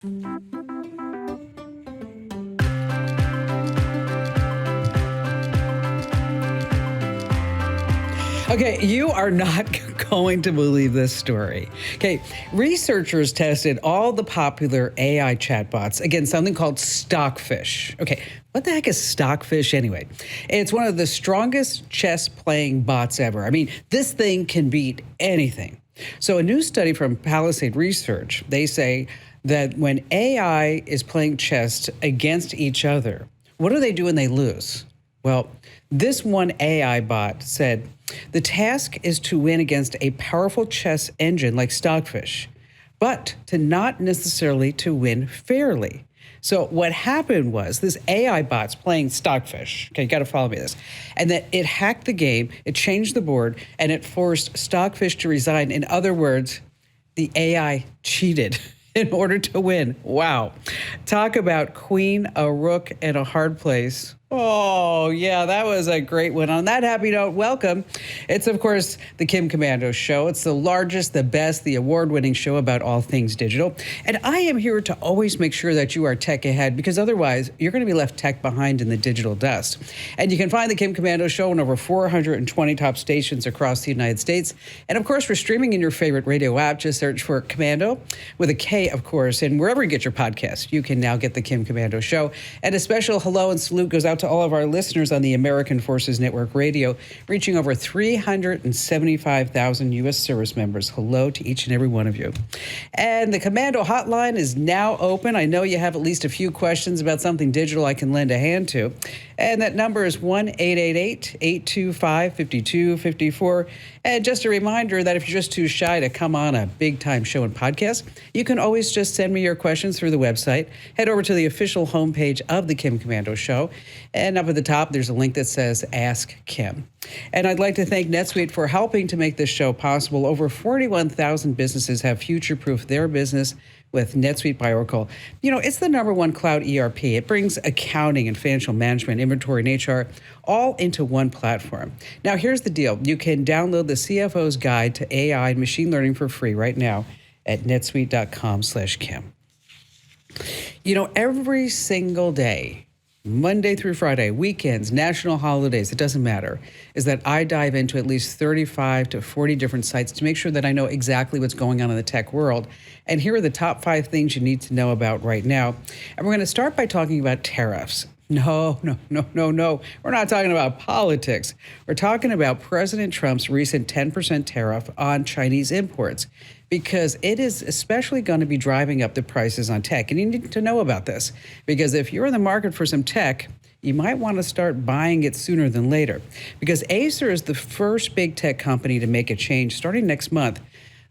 Okay, you are not going to believe this story. Okay, researchers tested all the popular AI chatbots against something called Stockfish. Okay, what the heck is Stockfish anyway? It's one of the strongest chess playing bots ever. I mean, this thing can beat anything. So a new study from Palisade Research, they say that when AI is playing chess against each other, what do they do when they lose? Well, this one AI bot said, the task is to win against a powerful chess engine like Stockfish, but to not necessarily to win fairly. So what happened was this AI bot's playing Stockfish. Okay, you got to follow me this. And that it hacked the game, it changed the board, and it forced Stockfish to resign. In other words, the AI cheated in order to win. Wow. Talk about queen, a rook, and a hard place. Oh, yeah, that was a great one. On that happy note, welcome. It's, of course, the Kim Komando Show. It's the largest, the best, the award-winning show about all things digital. And I am here to always make sure that you are tech ahead, because otherwise you're going to be left tech behind in the digital dust. And you can find the Kim Komando Show on over 420 top stations across the United States. And, of course, we're streaming in your favorite radio app. Just search for Komando with a K, of course. And wherever you get your podcast, you can now get the Kim Komando Show. And a special hello and salute goes out to all of our listeners on the American Forces Network Radio, reaching over 375,000 U.S. service members. Hello to each and every one of you. And the Komando hotline is now open. I know you have at least a few questions about something digital I can lend a hand to. And that number is 1-888-825-5254. And just a reminder that if you're just too shy to come on a big-time show and podcast, you can always just send me your questions through the website. Head over to the official homepage of the Kim Komando Show. And up at the top, there's a link that says Ask Kim. And I'd like to thank NetSuite for helping to make this show possible. Over 41,000 businesses have future-proofed their business with NetSuite by Oracle. You know, it's the #1 cloud ERP. It brings accounting and financial management, inventory, and HR all into one platform. Now, here's the deal. You can download the CFO's Guide to AI and Machine Learning for free right now at netsuite.com/Kim. You know, every single day, Monday through Friday, weekends, national holidays, it doesn't matter, is that I dive into at least 35 to 40 different sites to make sure that I know exactly what's going on in the tech world. And here are the top 5 things you need to know about right now. And we're going to start by talking about tariffs. No. We're not talking about politics. We're talking about President Trump's recent 10% tariff on Chinese imports, because it is especially going to be driving up the prices on tech. And you need to know about this, because if you're in the market for some tech, you might want to start buying it sooner than later, because Acer is the first big tech company to make a change starting next month.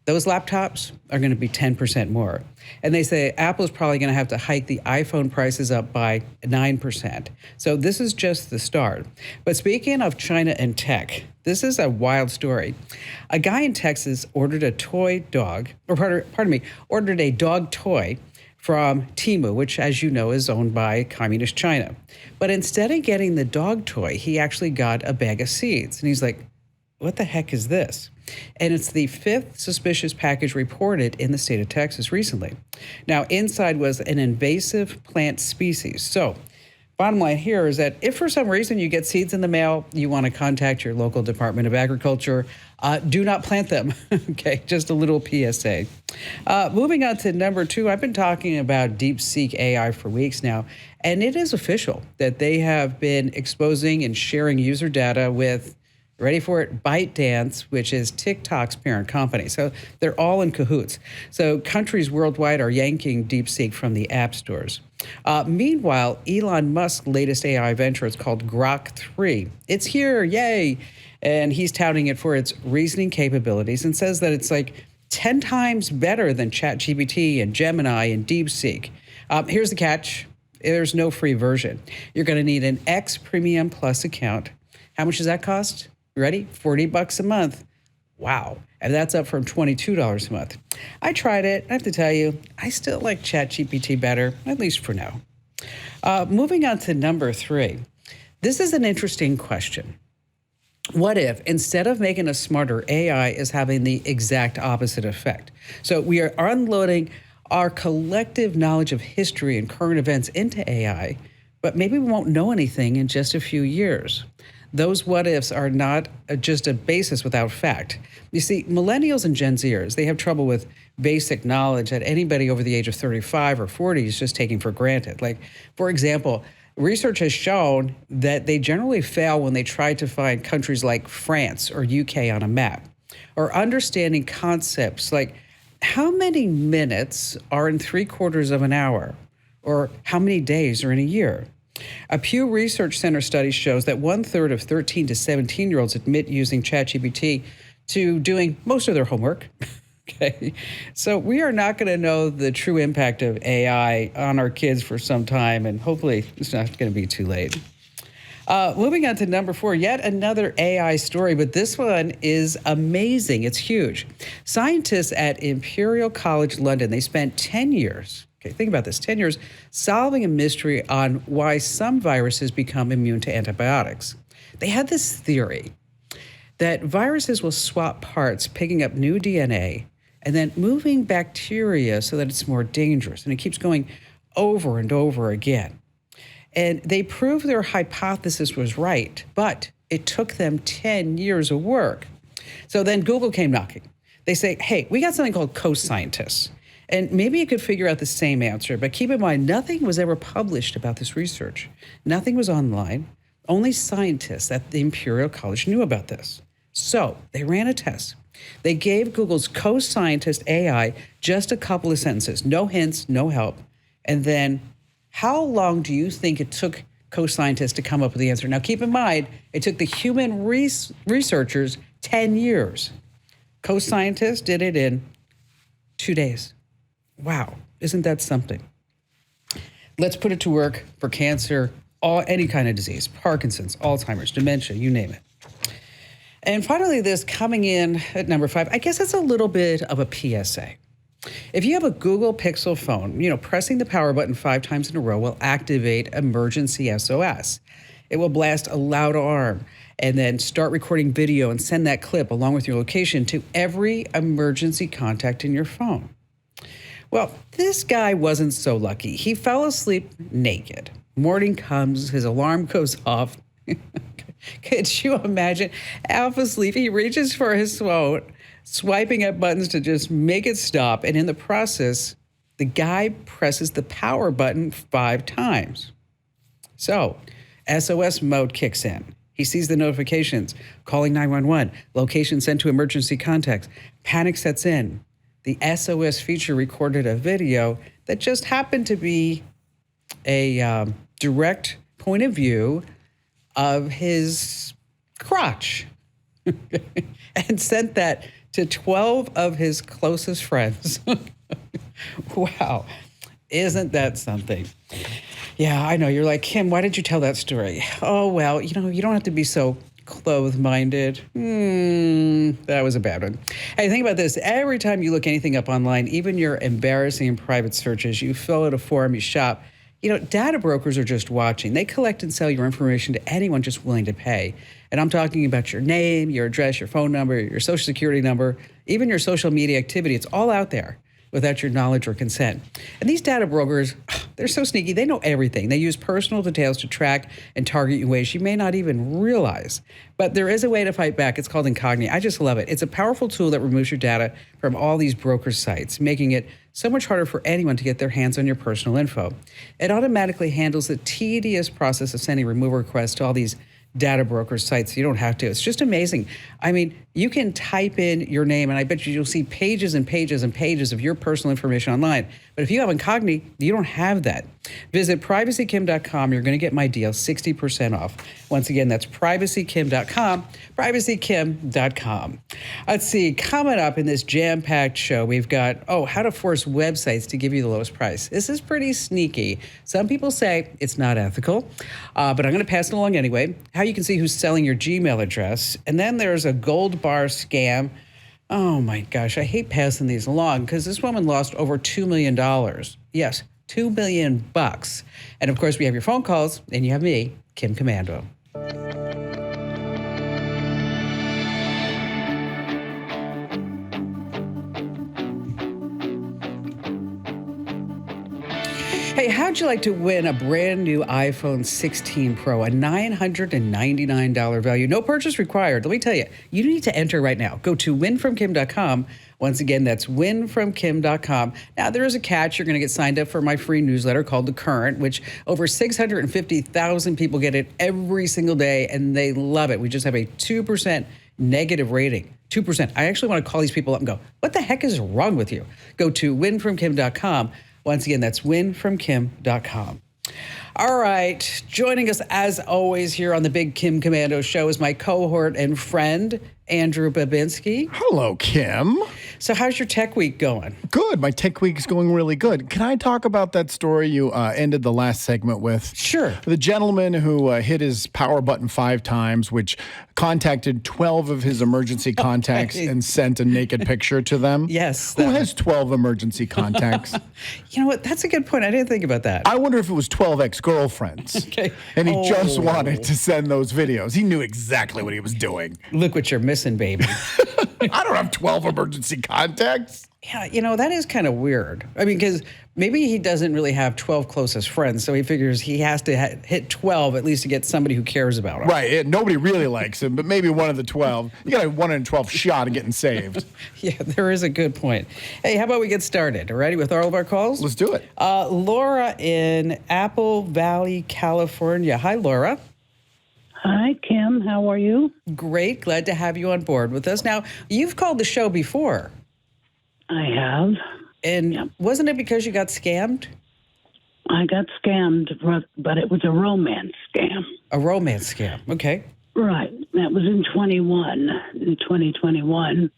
Those laptops are going to be 10% more. And they say Apple's probably going to have to hike the iPhone prices up by 9%. So this is just the start. But speaking of China and tech, this is a wild story. A guy in Texas ordered a toy dog, or ordered a dog toy from Temu, which, as you know, is owned by communist China. But instead of getting the dog toy, he actually got a bag of seeds. And he's like, what the heck is this? And it's the 5th suspicious package reported in the state of Texas recently. Now, inside was an invasive plant species. So, bottom line here is that if for some reason you get seeds in the mail, you want to contact your local Department of Agriculture. Do not plant them. Okay, just a little PSA. Moving on to number 2, I've been talking about Deepseek AI for weeks now, and it is official that they have been exposing and sharing user data with, ready for it, Bytedance, which is TikTok's parent company. So they're all in cahoots. So countries worldwide are yanking Deepseek from the app stores. Meanwhile, Elon Musk's latest AI venture is called Grok 3. It's here, yay! And he's touting it for its reasoning capabilities and says that it's like 10 times better than ChatGPT and Gemini and Deepseek. Here's the catch. There's no free version. You're going to need an X Premium Plus account. How much does that cost? Ready? $40 a month. Wow. And that's up from $22 a month. I tried it. I have to tell you, I still like ChatGPT better, at least for now. Moving on to number 3. This is an interesting question. What if, instead of making us smarter, AI is having the exact opposite effect? So we are unloading our collective knowledge of history and current events into AI, but maybe we won't know anything in just a few years. Those what ifs are not just a basis without fact. You see, millennials and Gen Zeers, they have trouble with basic knowledge that anybody over the age of 35 or 40 is just taking for granted. Like, for example, research has shown that they generally fail when they try to find countries like France or UK on a map, or understanding concepts like how many minutes are in 3/4 of an hour, or how many days are in a year. A Pew Research Center study shows that 1/3 of 13 to 17-year-olds admit using ChatGPT to doing most of their homework. Okay, so we are not going to know the true impact of AI on our kids for some time, and hopefully it's not going to be too late. Moving on to number 4, yet another AI story, but this one is amazing. It's huge. Scientists at Imperial College London, they spent 10 years, okay, think about this, 10 years, solving a mystery on why some viruses become immune to antibiotics. They had this theory that viruses will swap parts, picking up new DNA, and then moving bacteria so that it's more dangerous. And it keeps going over and over again. And they proved their hypothesis was right, but it took them 10 years of work. So then Google came knocking. They say, hey, we got something called co-scientists. And maybe you could figure out the same answer, but keep in mind, nothing was ever published about this research. Nothing was online. Only scientists at the Imperial College knew about this. So they ran a test. They gave Google's co-scientist AI just a couple of sentences, no hints, no help. And then how long do you think it took co-scientists to come up with the answer? Now, keep in mind, it took the human researchers 10 years. Co-scientists did it in 2 days. Wow, isn't that something? Let's put it to work for cancer, any kind of disease, Parkinson's, Alzheimer's, dementia, you name it. And finally, this coming in at number 5, I guess it's a little bit of a PSA. If you have a Google Pixel phone, pressing the power button 5 times in a row will activate emergency SOS. It will blast a loud alarm and then start recording video and send that clip along with your location to every emergency contact in your phone. Well, this guy wasn't so lucky. He fell asleep naked. Morning comes, his alarm goes off. Could you imagine? Half asleep, he reaches for his phone, swiping at buttons to just make it stop. And in the process, the guy presses the power button 5 times. So SOS mode kicks in. He sees the notifications, calling 911, location sent to emergency contacts. Panic sets in. The SOS feature recorded a video that just happened to be a direct point of view of his crotch and sent that to 12 of his closest friends. Wow, isn't that something? Yeah, I know. You're like, Kim, why did you tell that story? Oh, well, you don't have to be so clothes-minded. That was a bad one. Hey, think about this. Every time you look anything up online, even your embarrassing private searches, you fill out a form, you shop, data brokers are just watching. They collect and sell your information to anyone just willing to pay. And I'm talking about your name, your address, your phone number, your social security number, even your social media activity. It's all out there without your knowledge or consent. And these data brokers, they're so sneaky. They know everything. They use personal details to track and target you in ways you may not even realize. But there is a way to fight back. It's called Incognito. I just love it. It's a powerful tool that removes your data from all these broker sites, making it so much harder for anyone to get their hands on your personal info. It automatically handles the tedious process of sending removal requests to all these data broker sites. You don't have to. It's just amazing. I mean, you can type in your name, and I bet you'll see pages and pages and pages of your personal information online. But if you have Incognito, you don't have that. Visit privacykim.com. You're going to get my deal, 60% off. Once again, that's privacykim.com, privacykim.com. Let's see, coming up in this jam-packed show, we've got, how to force websites to give you the lowest price. This is pretty sneaky. Some people say it's not ethical, but I'm going to pass it along anyway. How you can see who's selling your Gmail address. And then there's a gold bar scam. Oh my gosh, I hate passing these along because this woman lost over $2 million. Yes, $2 million. And of course, we have your phone calls, and you have me, Kim Komando. Hey, how'd you like to win a brand new iPhone 16 Pro, a $999 value? No purchase required. Let me tell you, you need to enter right now. Go to winfromkim.com. Once again, that's winfromkim.com. Now, there is a catch. You're going to get signed up for my free newsletter called The Current, which over 650,000 people get it every single day, and they love it. We just have a 2% negative rating. 2%. I actually want to call these people up and go, what the heck is wrong with you? Go to winfromkim.com. Once again, that's winfromkim.com. All right. Joining us, as always, here on the Big Kim Komando Show is my cohort and friend, Andrew Babinski. Hello, Kim. So how's your tech week going? Good. My tech week is going really good. Can I talk about that story you ended the last segment with? Sure. The gentleman who hit his power button 5 times, which contacted 12 of his emergency contacts and sent a naked picture to them. Yes. Who has 12 emergency contacts? You know what? That's a good point. I didn't think about that. I wonder if it was 12 ex-girlfriends. Okay. And he just wanted to send those videos. He knew exactly what he was doing. Look what you're missing, baby. I don't have 12 emergency contacts. Yeah, you know, that is kind of weird. I mean, because maybe he doesn't really have 12 closest friends, so he figures he has to hit 12 at least to get somebody who cares about him. Right. Nobody really likes him, but maybe one of the 12. You got a 1 in 12 shot of getting saved. Yeah, there is a good point. Hey, how about we get started? Ready with all of our calls? Let's do it. Laura in Apple Valley, California. Hi, Laura. Hi, Kim. How are you? Great. Glad to have you on board with us. Now, you've called the show before. I have. And wasn't it because you got scammed? I got scammed, but it was a romance scam. A romance scam. Okay. Right. That was in 2021.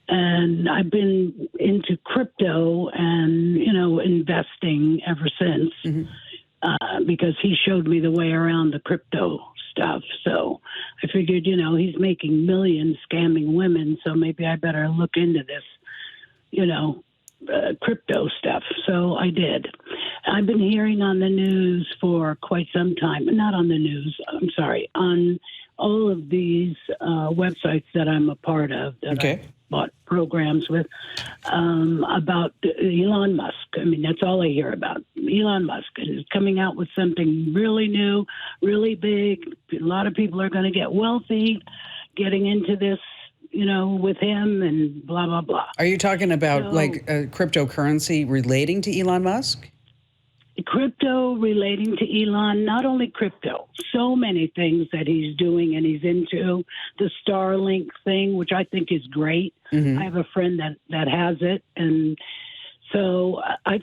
And I've been into crypto and, investing ever since because he showed me the way around the crypto stuff. So I figured, he's making millions scamming women, so maybe I better look into this, crypto stuff. So I did. I've been hearing on the news for quite some time, not on the news, I'm sorry, on all of these websites that I'm a part of that I bought programs with about Elon Musk. I mean, that's all I hear about. Elon Musk is coming out with something really new, really big. A lot of people are going to get wealthy getting into this, with him and blah, blah, blah. Are you talking about cryptocurrency relating to Elon Musk? Crypto relating to Elon, not only crypto, so many things that he's doing and he's into. The Starlink thing, which I think is great. I have a friend that has it. And so I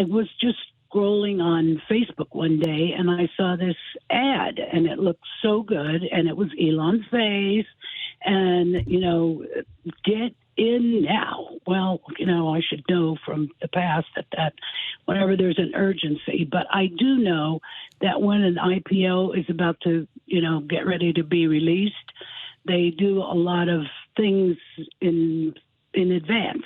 was just scrolling on Facebook one day and I saw this ad and it looked so good and it was Elon's face and, get in now. Well, I should know from the past that whenever there's an urgency, but I do know that when an IPO is about to, get ready to be released, they do a lot of things in advance.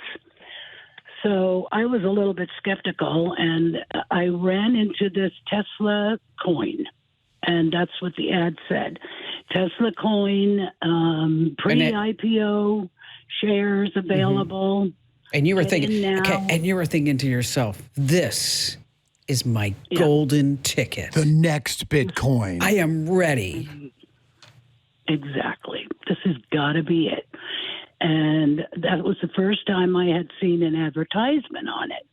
So I was a little bit skeptical and I ran into this Tesla coin. And that's what the ad said. Tesla coin, pre-IPO, shares available. And you were thinking, and you were thinking to yourself, this is my golden ticket. The next Bitcoin. I am ready. Exactly. This has got to be it. And that was the first time I had seen an advertisement on it.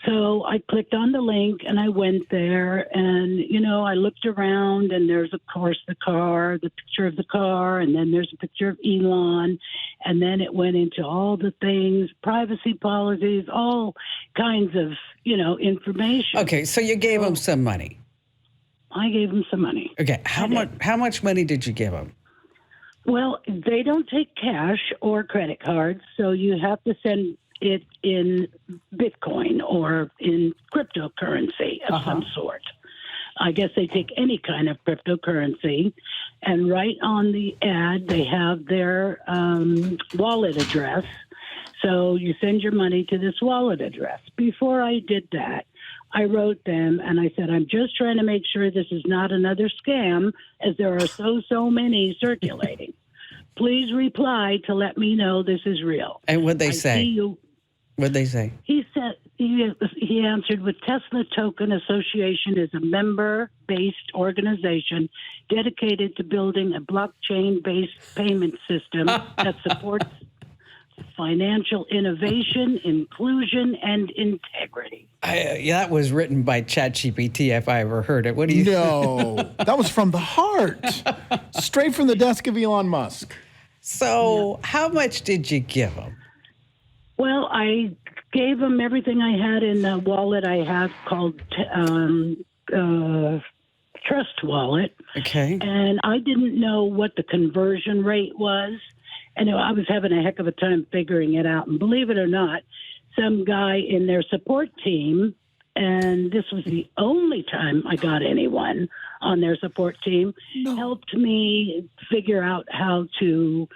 So I clicked on the link and I went there and, I looked around and there's, of course, the picture of the car, and then there's a picture of Elon. And then it went into all the things, privacy policies, all kinds of, information. Okay, so you gave him some money. I gave him some money. Okay, how much money did you give him? Well, they don't take cash or credit cards, so you have to send it in Bitcoin or in cryptocurrency of some sort. I guess they take any kind of cryptocurrency, and right on the ad, they have their wallet address. So you send your money to this wallet address. Before I did that, I wrote them and I said, I'm just trying to make sure this is not another scam, as there are so many circulating. Please reply to let me know this is real. And what'd they say? What'd they say? He he answered, with Tesla Token Association is a member-based organization dedicated to building a blockchain-based payment system that supports financial innovation, inclusion, and integrity. Yeah, that was written by ChatGPT if I ever heard it. What do you No, that was from the heart, straight from the desk of Elon Musk. So how much did you give him? Well, I gave him everything I had in the wallet I have called Trust Wallet. Okay. And I didn't know what the conversion rate was. And I was having a heck of a time figuring it out. And believe it or not, some guy in their support team, and this was the only time I got anyone on their support team, helped me figure out how to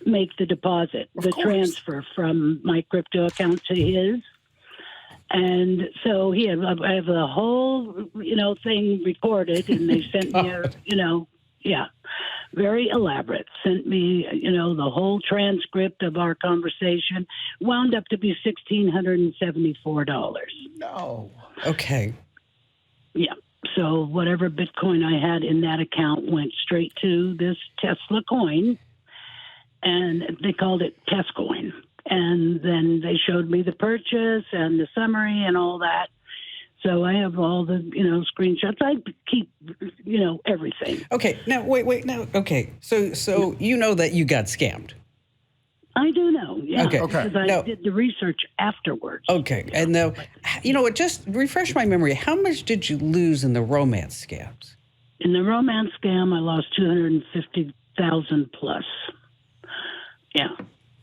make the deposit, the transfer from my crypto account to his. And so I have the whole, thing recorded, and they sent me very elaborate. Sent me, the whole transcript of our conversation. Wound up to be $1,674. No. Okay. Yeah. So whatever Bitcoin I had in that account went straight to this Tesla coin, and they called it Tescoin. And then they showed me the purchase and the summary and all that. So I have all the, screenshots. I keep, everything. Okay. Now, wait. Now, okay. So you know that you got scammed. I do know. Yeah. Okay. Because I did the research afterwards. Okay. And now, just refresh my memory. How much did you lose in the romance scams? In the romance scam, I lost $250,000 plus. Yeah.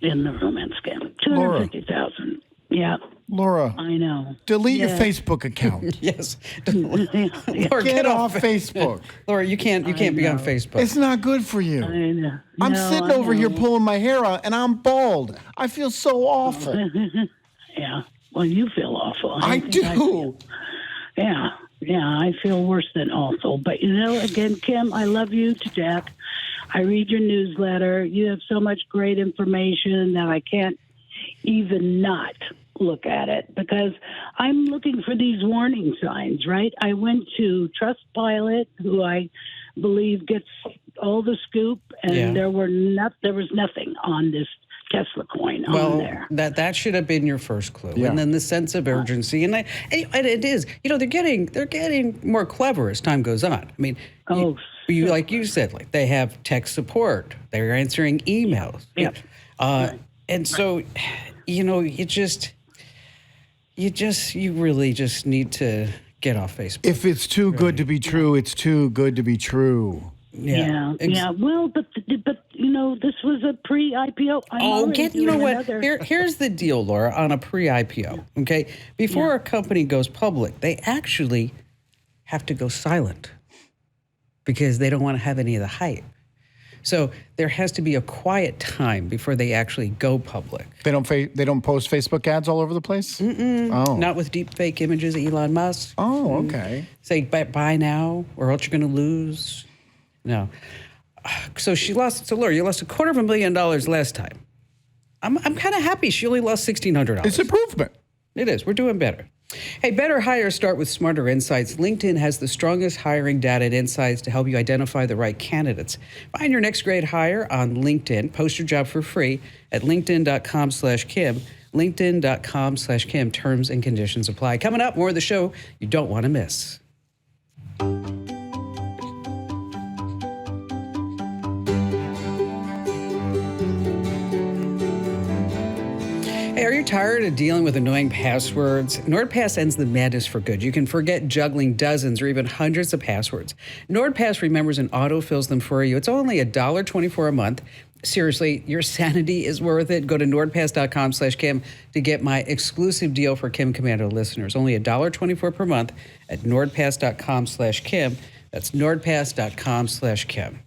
In the romance scam. $250,000. Yeah. Laura. I know. Delete your Facebook account. Yes. Laura, get off Facebook. Laura, you can't be on Facebook. It's not good for you. I know. I'm sitting over here pulling my hair out, and I'm bald. I feel so awful. Yeah. Well, you feel awful. I do. Yeah. I feel worse than awful. But, again, Kim, I love you to death. I read your newsletter. You have so much great information that I can't even not look at it, because I'm looking for these warning signs, right? I went to Trustpilot, who I believe gets all the scoop, and there was nothing on this Tesla coin on there. That should have been your first clue. Yeah. And then the sense of urgency. And it is, they're getting more clever as time goes on. I mean, you like you said, like they have tech support. They're answering emails. Yep. And so, you really just need to get off Facebook. If it's too good to be true, it's too good to be true. Yeah. Well, but this was a pre-IPO. You know what? Here's the deal, Laura. On a pre-IPO, okay, before a company goes public, they actually have to go silent because they don't want to have any of the hype. So there has to be a quiet time before they actually go public. They don't post Facebook ads all over the place? Oh. Not with deep fake images of Elon Musk. Oh, okay. Say buy now or else you're going to lose. No. So Laura, you lost $250,000 last time. I'm kind of happy she only lost $1,600. It's improvement. It is. We're doing better. Hey, better hires start with smarter insights. LinkedIn has the strongest hiring data and insights to help you identify the right candidates. Find your next great hire on LinkedIn. Post your job for free at linkedin.com/Kim. LinkedIn.com/Kim. Terms and conditions apply. Coming up, more of the show you don't want to miss. Hey, are you tired of dealing with annoying passwords? NordPass ends the madness for good. You can forget juggling dozens or even hundreds of passwords. NordPass remembers and autofills them for you. It's only $1.24 a month. Seriously, your sanity is worth it. Go to nordpass.com/Kim to get my exclusive deal for Kim Komando listeners. Only $1.24 per month at nordpass.com/Kim. That's nordpass.com/Kim.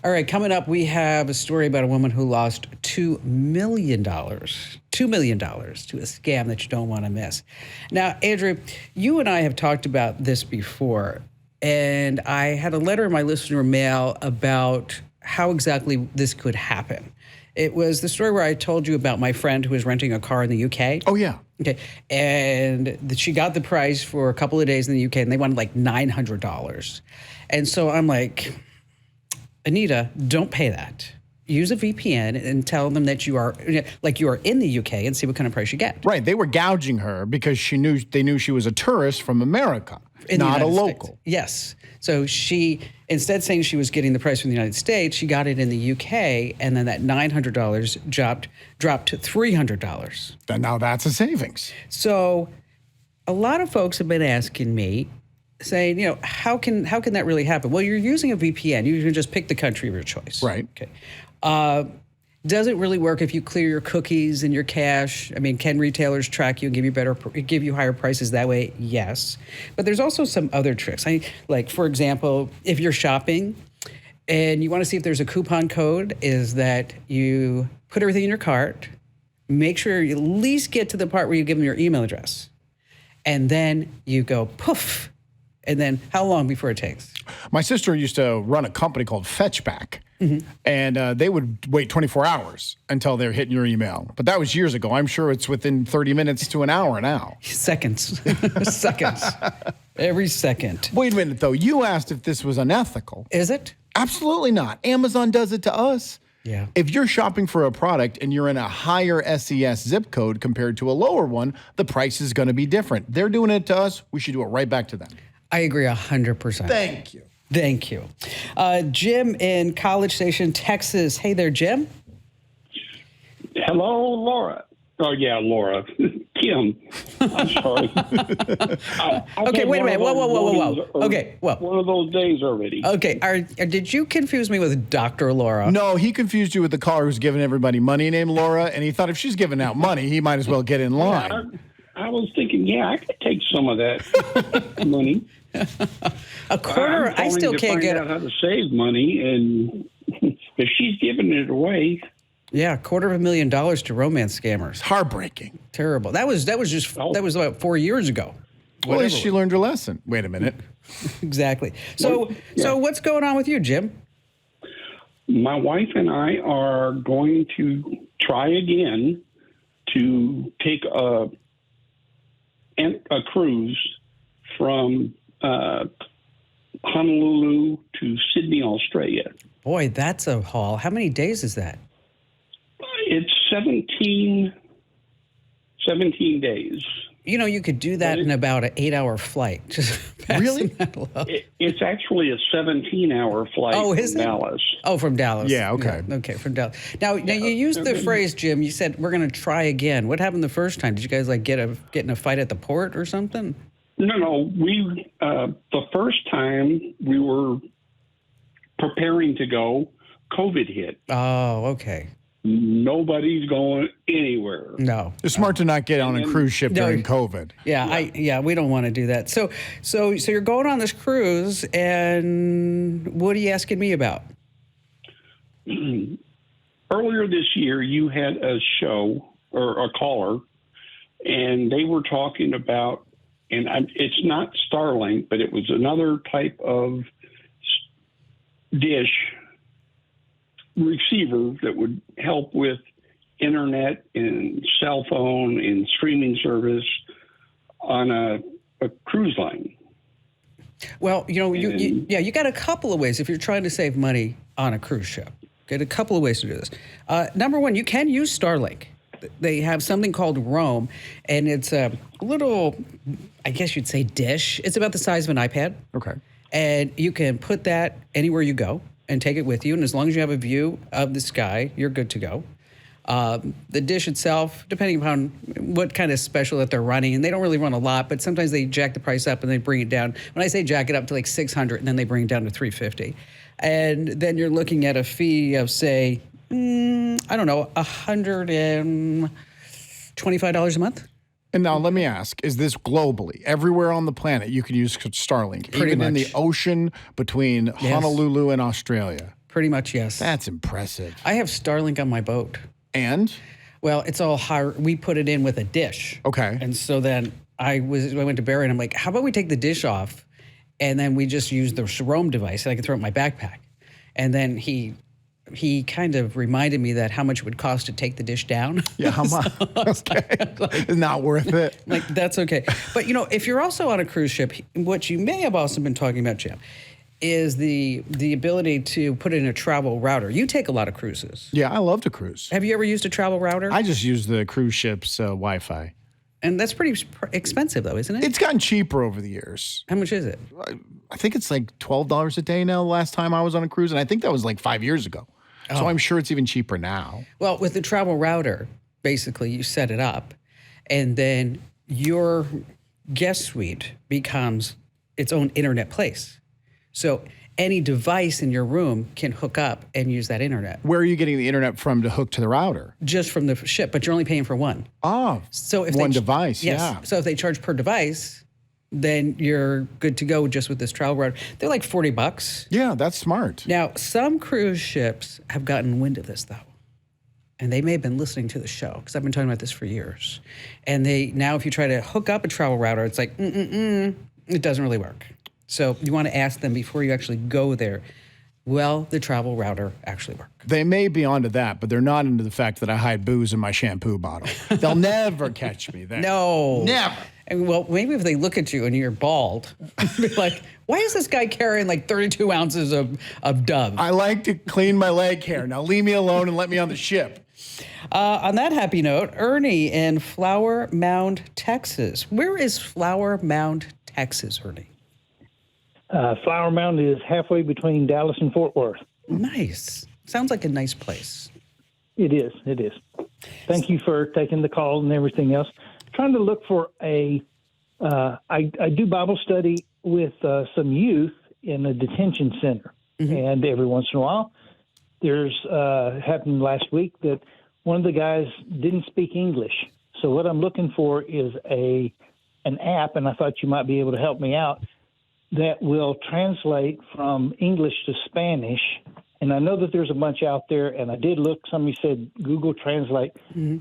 All right, coming up, we have a story about a woman who lost $2 million. $2 million to a scam that you don't want to miss. Now, Andrew, you and I have talked about this before, and I had a letter in my listener mail about how exactly this could happen. It was the story where I told you about my friend who was renting a car in the UK. Oh, yeah. Okay. And she got the price for a couple of days in the UK, and they wanted like $900. And so I'm like, Anita, don't pay that. Use a VPN and tell them that you are in the UK and see what kind of price you get. Right. They were gouging her because they knew she was a tourist from America, not a local. States. Yes. So she, instead of saying she was getting the price from the United States, she got it in the UK, and then that $900 dropped to $300. Now that's a savings. So a lot of folks have been asking me, saying, how can that really happen? Well, you're using a VPN. You can just pick the country of your choice. Right. Okay. Does it really work if you clear your cookies and your cache? I mean, can retailers track you and give you higher prices that way? Yes. But there's also some other tricks. Like, for example, if you're shopping and you want to see if there's a coupon code, is that you put everything in your cart, make sure you at least get to the part where you give them your email address, and then you go poof. And then how long before it takes? My sister used to run a company called Fetchback, and they would wait 24 hours until they're hitting your email. But that was years ago. I'm sure it's within 30 minutes to an hour now. Seconds. Seconds. Every second. Wait a minute, though. You asked if this was unethical. Is it? Absolutely not. Amazon does it to us. Yeah. If you're shopping for a product and you're in a higher SES zip code compared to a lower one, the price is going to be different. They're doing it to us. We should do it right back to them. I agree 100%. Thank you. Thank you. Jim in College Station, Texas. Hey there, Jim. Hello, Laura. Oh, yeah, Laura. Kim. I'm sorry. Okay, wait a minute. Whoa. Okay, well. One of those days already. Okay, did you confuse me with Dr. Laura? No, he confused you with the caller who's giving everybody money named Laura, and he thought if she's giving out money, he might as well get in line. I was thinking, I could take some of that money. A quarter, I still can't get out how to save money, and if she's giving it away. Yeah, $250,000 to romance scammers. Heartbreaking. Terrible. That was about 4 years ago. Well, at least she learned her lesson. Wait a minute. Exactly. So what's going on with you, Jim? My wife and I are going to try again to take a cruise from Honolulu to Sydney, Australia. Boy, that's a haul. How many days is that? It's 17 days. You could do that in about an 8-hour flight. Just really? It's actually a 17-hour flight from Dallas. Oh, from Dallas. Yeah, okay. Yeah, okay, from Dallas. Now you used the phrase, Jim, you said, we're going to try again. What happened the first time? Did you guys get in a fight at the port or something? No. We the first time we were preparing to go, COVID hit. Oh, okay. Nobody's going anywhere. No. It's smart to not get on a cruise ship during COVID. Yeah, we don't want to do that. So you're going on this cruise, and what are you asking me about? Earlier this year, you had a show or a caller, and they were talking about, and it's not Starlink, but it was another type of dish receiver that would help with internet and cell phone and streaming service on a cruise line. Well, you got a couple of ways if you're trying to save money on a cruise ship. Get a couple of ways to do this. Number one, you can use Starlink. They have something called Roam, and it's a little, I guess you'd say, dish. It's about the size of an iPad. Okay. And you can put that anywhere you go and take it with you. And as long as you have a view of the sky, you're good to go. The dish itself, depending upon what kind of special that they're running, and they don't really run a lot, but sometimes they jack the price up and they bring it down. When I say jack it up to like $600, and then they bring it down to $350. And then you're looking at a fee of, say, $125 a month. And now let me ask, is this globally? Everywhere on the planet you can use Starlink, even in the ocean between Honolulu and Australia? Pretty much, yes. That's impressive. I have Starlink on my boat. And? Well, it's all high. We put it in with a dish. Okay. And so then I went to Barry and I'm like, how about we take the dish off and then we just use the Roam device and I can throw it in my backpack. And then he he kind of reminded me that how much it would cost to take the dish down. Yeah, how much? Okay. It's not worth it. Like, that's okay. But, if you're also on a cruise ship, what you may have also been talking about, Jim, is the ability to put in a travel router. You take a lot of cruises. Yeah, I love to cruise. Have you ever used a travel router? I just use the cruise ship's Wi-Fi. And that's pretty expensive, though, isn't it? It's gotten cheaper over the years. How much is it? I think it's like $12 a day now the last time I was on a cruise, and I think that was like 5 years ago. So I'm sure it's even cheaper now. Well, with the travel router, basically you set it up, and then your guest suite becomes its own internet place. So any device in your room can hook up and use that internet. Where are you getting the internet from to hook to the router? Just from the ship, but you're only paying for one. Oh, so if one device, yes. yeah. So if they charge per device, then you're good to go just with this travel router. They're like $40. Yeah, that's smart. Now, some cruise ships have gotten wind of this, though. And they may have been listening to the show, because I've been talking about this for years. And now if you try to hook up a travel router, it's like, it doesn't really work. So you want to ask them before you actually go there, will the travel router actually work? They may be onto that, but they're not into the fact that I hide booze in my shampoo bottle. They'll never catch me there. No. Never. And well, maybe if they look at you and you're bald, be like, why is this guy carrying like 32 ounces of Dove? I like to clean my leg hair. Now leave me alone and let me on the ship. On that happy note, Ernie in Flower Mound, Texas. Where is Flower Mound, Texas, Ernie? Flower Mound is halfway between Dallas and Fort Worth. Nice. Sounds like a nice place. It is. It is. Thank you for taking the call and everything else. Trying to look for I do Bible study with some youth in a detention center. Mm-hmm. And every once in a while, there's happened last week that one of the guys didn't speak English. So what I'm looking for is an app, and I thought you might be able to help me out, that will translate from English to Spanish. And I know that there's a bunch out there, and I did look. Somebody said Google Translate. Mm-hmm.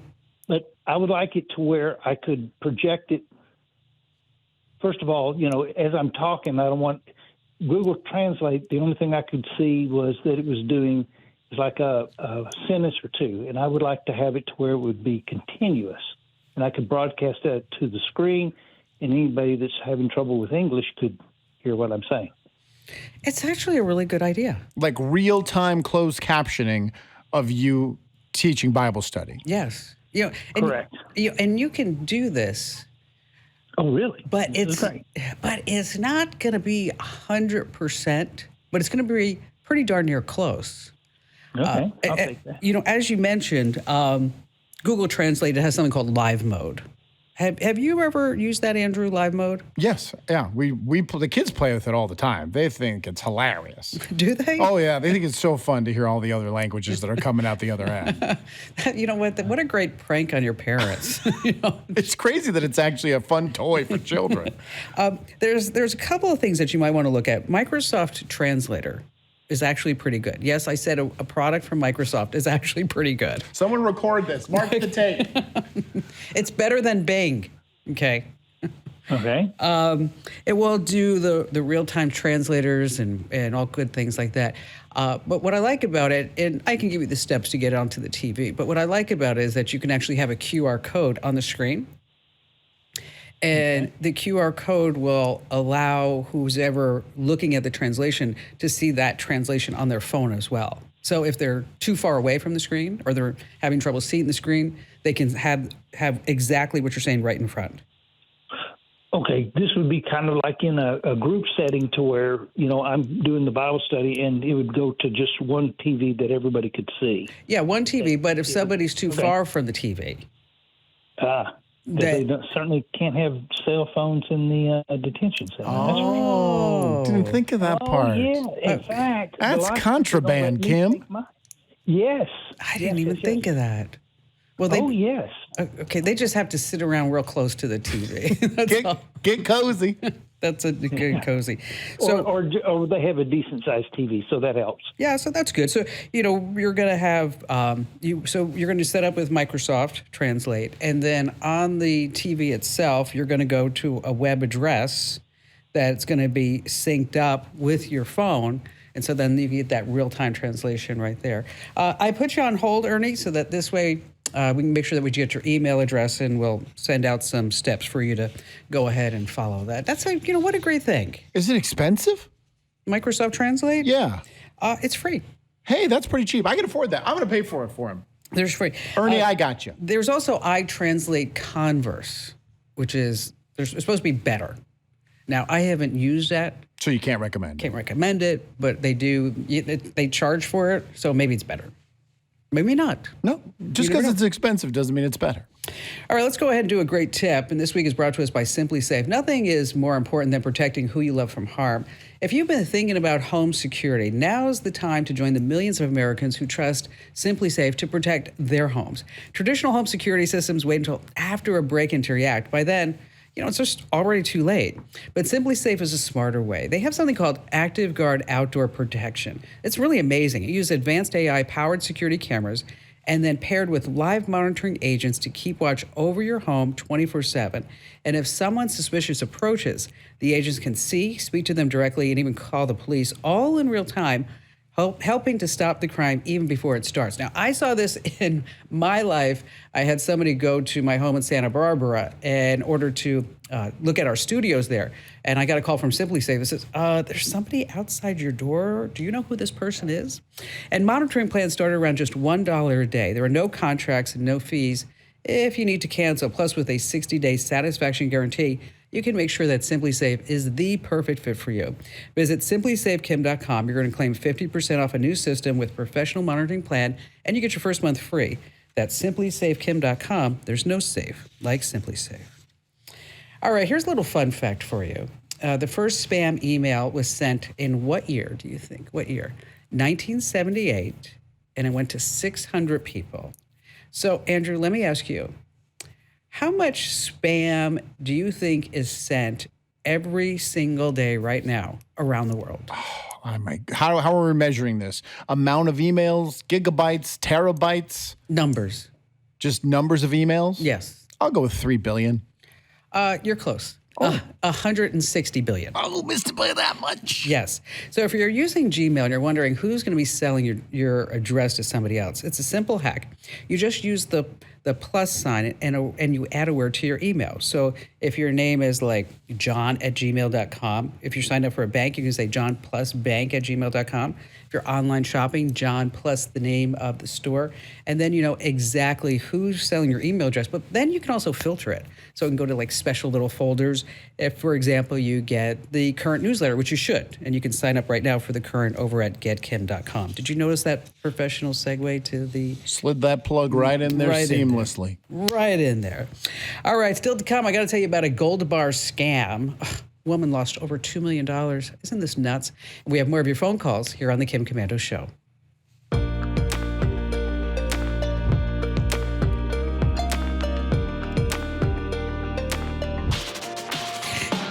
But I would like it to where I could project it. First of all, as I'm talking, I don't want Google Translate. The only thing I could see was that it was doing like a sentence or two, and I would like to have it to where it would be continuous. And I could broadcast that to the screen, and anybody that's having trouble with English could hear what I'm saying. It's actually a really good idea. Like real-time closed captioning of you teaching Bible study. Yes. Correct. And you can do this. Oh, really? But it's not going to be 100%, but it's going to be pretty darn near close. Okay, I'll take that. As you mentioned, Google Translate has something called live mode. Have you ever used that, Andrew, live mode? Yes. Yeah. The kids play with it all the time. They think it's hilarious. Do they? Oh, yeah. They think it's so fun to hear all the other languages that are coming out the other end. You know what? What a great prank on your parents. It's crazy that it's actually a fun toy for children. There's a couple of things that you might want to look at. Microsoft Translator is actually pretty good. Yes, I said a product from Microsoft is actually pretty good. Someone record this. Mark the tape. It's better than Bing. Okay. Okay. It will do the real-time translators and all good things like that. But what I like about it, and I can give you the steps to get it onto the TV, but what I like about it is that you can actually have a QR code on the screen. And the QR code will allow who's ever looking at the translation to see that translation on their phone as well. So if they're too far away from the screen or they're having trouble seeing the screen, they can have exactly what you're saying right in front. Okay, this would be kind of like in a group setting to where, I'm doing the Bible study and it would go to just one TV that everybody could see. Yeah, one TV, but if somebody's too far from the TV. They certainly can't have cell phones in the detention center. Oh, didn't think of that part. Yeah, in fact. That's contraband, Kim. Yes. I didn't even think of that. Well, yes. Okay, they just have to sit around real close to the TV. Get cozy. That's a good cozy. So, or they have a decent sized TV, so that helps. Yeah, so that's good. So you're going to have you're going to set up with Microsoft Translate, and then on the TV itself, you're going to go to a web address that's going to be synced up with your phone, And so then you get that real-time translation right there. I put you on hold, Ernie, so that this way we can make sure that we get your email address, and we'll send out some steps for you to go ahead and follow that. That's what a great thing. Is it expensive? Microsoft Translate? Yeah. It's free. Hey, that's pretty cheap. I can afford that. I'm going to pay for it for him. There's free. Ernie, I got you. There's also iTranslate Converse, which is it's supposed to be better. Now, I haven't used that. So you can't recommend it? Can't recommend it, but they do. They charge for it, so maybe it's better. Maybe not. No, just because it's expensive doesn't mean it's better. All right, let's go ahead and do a great tip. And this week is brought to us by Simply Safe. Nothing is more important than protecting who you love from harm. If you've been thinking about home security, now's the time to join the millions of Americans who trust Simply Safe to protect their homes. Traditional home security systems wait until after a break-in to react. By then, it's just already too late. But Simply Safe is a smarter way. They have something called Active Guard Outdoor Protection. It's really amazing. It uses advanced AI-powered security cameras and then paired with live monitoring agents to keep watch over your home 24/7. And if someone suspicious approaches, the agents can see, speak to them directly, and even call the police all in real time, helping to stop the crime even before it starts. Now, I saw this in my life. I had somebody go to my home in Santa Barbara in order to look at our studios there. And I got a call from Simply Safe that says, there's somebody outside your door. Do you know who this person is? And monitoring plans started around just $1 a day. There are no contracts and no fees if you need to cancel. Plus, with a 60-day satisfaction guarantee, you can make sure that Simply Safe is the perfect fit for you. Visit simplysafekim.com. You're going to claim 50% off a new system with professional monitoring plan, and you get your first month free. That's simplysafekim.com. There's no safe like Simply Safe. All right, here's a little fun fact for you. The first spam email was sent in what year, do you think? What year? 1978, and it went to 600 people. So, Andrew, let me ask you, how much spam do you think is sent every single day right now around the world? Oh my! How are we measuring this? Amount of emails, gigabytes, terabytes? Numbers. Just numbers of emails? Yes. I'll go with 3 billion. You're close. 160 billion. Oh, missed it by that much. Yes. So if you're using Gmail and you're wondering who's going to be selling your address to somebody else, it's a simple hack. You just use the plus sign and you add a word to your email. So if your name is like john@gmail.com, if you're signed up for a bank, you can say johnplusbank@gmail.com. If you're online shopping, John plus the name of the store. And then you know exactly who's selling your email address. But then you can also filter it. So it can go to like special little folders. If, for example, you get the current newsletter, which you should, and you can sign up right now for the current over at getkim.com. Did you notice that professional segue to the... Slid that plug right in there seamlessly. Right in there. All right, still to come, I got to tell you about a gold bar scam. Woman lost over $2 million. Isn't this nuts? We have more of your phone calls here on the Kim Komando Show.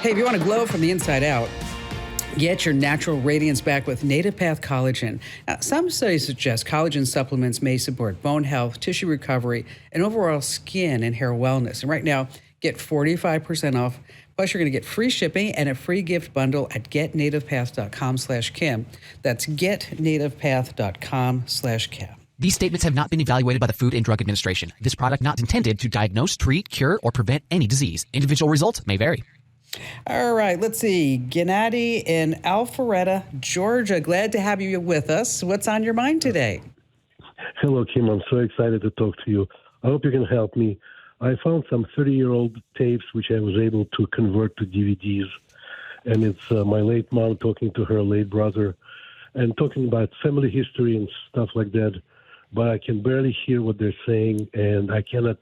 Hey, if you want to glow from the inside out, get your natural radiance back with Native Path Collagen. Now, some studies suggest collagen supplements may support bone health, tissue recovery, and overall skin and hair wellness. And right now, get 45% off. Plus, you're going to get free shipping and a free gift bundle at getnativepath.com/Kim. That's getnativepath.com/Kim. These statements have not been evaluated by the Food and Drug Administration. This product not intended to diagnose, treat, cure, or prevent any disease. Individual results may vary. All right, let's see. Gennady in Alpharetta, Georgia. Glad to have you with us. What's on your mind today? Hello, Kim. I'm so excited to talk to you. I hope you can help me. I found some 30-year-old tapes which I was able to convert to DVDs. And it's my late mom talking to her late brother and talking about family history and stuff like that. But I can barely hear what they're saying, and I cannot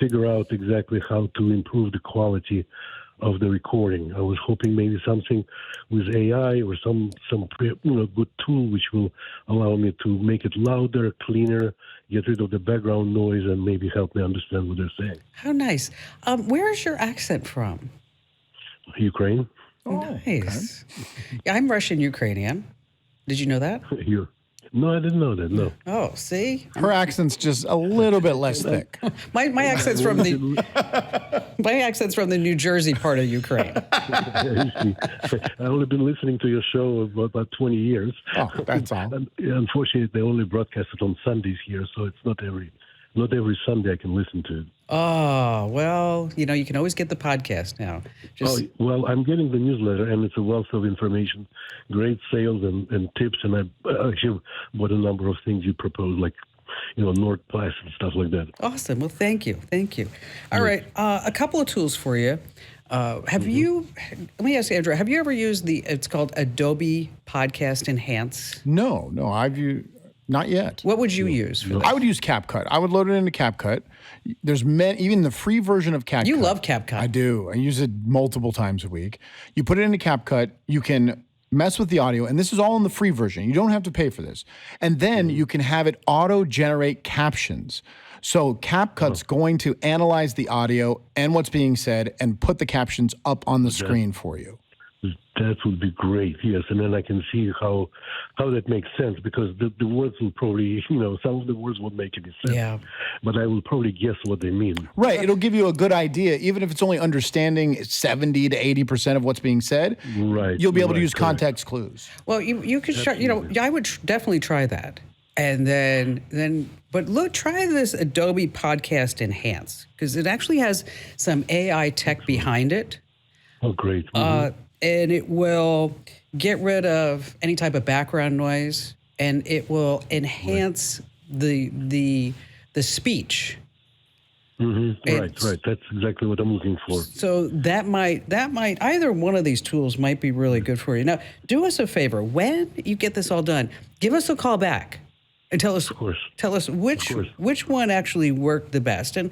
figure out exactly how to improve the quality of the recording. I was hoping maybe something with AI or some good tool which will allow me to make it louder, cleaner, get rid of the background noise, and maybe help me understand what they're saying. How nice. Where is your accent from? Ukraine. Oh, nice. Okay. Yeah, I'm Russian Ukrainian. Did you know that? No, I didn't know that. No. Oh, see? Her accent's just a little bit less thick. My accent's from the New Jersey part of Ukraine. I've only been listening to your show about 20 years. Oh, that's all. And, unfortunately, they only broadcast it on Sundays here, so it's not every Sunday I can listen to it. Oh, well, you can always get the podcast now. Well, I'm getting the newsletter, and it's a wealth of information, great sales and tips, and I actually bought a number of things you proposed, like, NordPass and stuff like that. Awesome. Well, thank you. All right, a couple of tools for you. Let me ask you, Andrew, have you ever used it's called Adobe Podcast Enhance? No, not yet. What would you use for that? I would use CapCut. I would load it into CapCut. There's even the free version of CapCut. You love CapCut. I do. I use it multiple times a week. You put it into CapCut. You can mess with the audio, and this is all in the free version. You don't have to pay for this. And then you can have it auto-generate captions. So CapCut's going to analyze the audio and what's being said and put the captions up on the screen for you. That would be great, yes. And then I can see how that makes sense, because the words will probably, some of the words won't make any sense. Yeah. But I will probably guess what they mean. Right. It'll give you a good idea, even if it's only understanding 70 to 80% of what's being said. Right. You'll be able to use context clues. Well, you could try, I would definitely try that. And but try this Adobe Podcast Enhance, because it actually has some AI tech behind it. Oh, great. And it will get rid of any type of background noise, and it will enhance the speech. Right. That's exactly what I'm looking for. So that might either one of these tools might be really good for you. Now, do us a favor. When you get this all done, give us a call back and tell us which one actually worked the best. And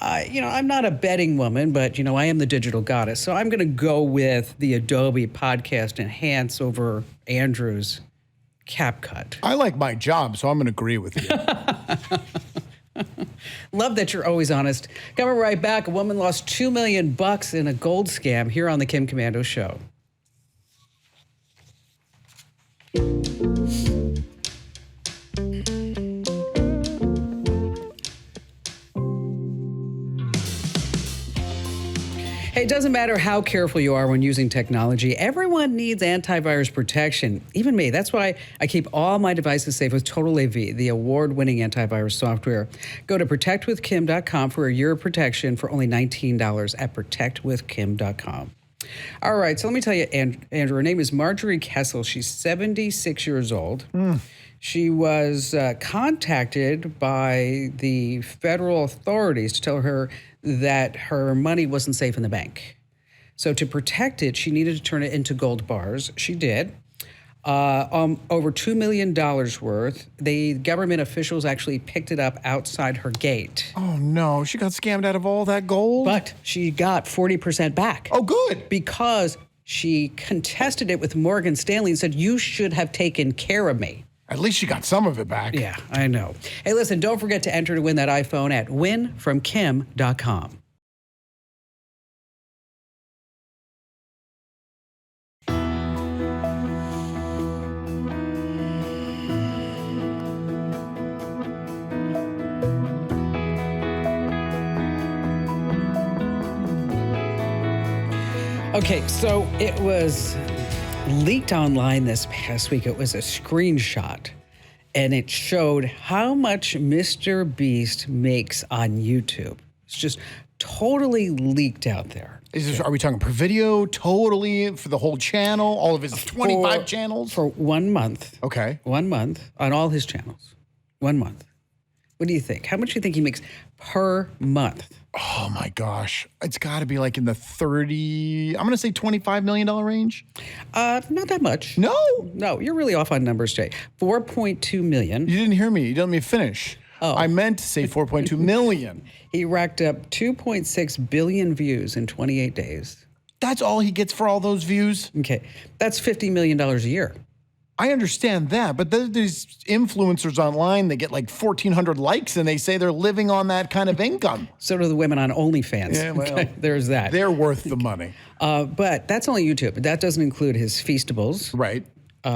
I'm not a betting woman, but I am the digital goddess, so I'm going to go with the Adobe Podcast Enhance over Andrew's CapCut. I like my job, so I'm going to agree with you. Love that you're always honest. Coming right back, a woman lost $2 million in a gold scam here on the Kim Komando Show. Hey, it doesn't matter how careful you are when using technology. Everyone needs antivirus protection, even me. That's why I keep all my devices safe with Total AV, the award-winning antivirus software. Go to protectwithkim.com for a year of protection for only $19 at protectwithkim.com. All right, so let me tell you, Andrew, her name is Marjorie Kessel. She's 76 years old. She was contacted by the federal authorities to tell her that her money wasn't safe in the bank. So to protect it, she needed to turn it into gold bars. She did. Over $2 million worth. The government officials actually picked it up outside her gate. Oh, no. She got scammed out of all that gold? But she got 40% back. Oh, good. Because she contested it with Morgan Stanley and said, you should have taken care of me. At least she got some of it back. Yeah, I know. Hey, listen, don't forget to enter to win that iPhone at winfromkim.com. Okay, so it was leaked online this past week. It was a screenshot, and it showed how much MrBeast makes on YouTube. It's just totally leaked out there. Are we talking per video, totally, for the whole channel, all of his 25 channels? For 1 month. Okay. 1 month on all his channels. 1 month. What do you think? How much do you think he makes per month? Oh, my gosh. It's got to be like in the 30, I'm going to say $25 million range. Not that much. No. No, you're really off on numbers, Jay. 4.2 million. You didn't hear me. You didn't let me finish. Oh. I meant to say 4.2 million. He racked up 2.6 billion views in 28 days. That's all he gets for all those views? Okay. That's $50 million a year. I understand that, but there's these influencers online, they get like 1,400 likes and they say they're living on that kind of income. So do the women on OnlyFans. Yeah, well, okay, there's that. They're worth the money. But that's only YouTube. That doesn't include his Feastables. Right.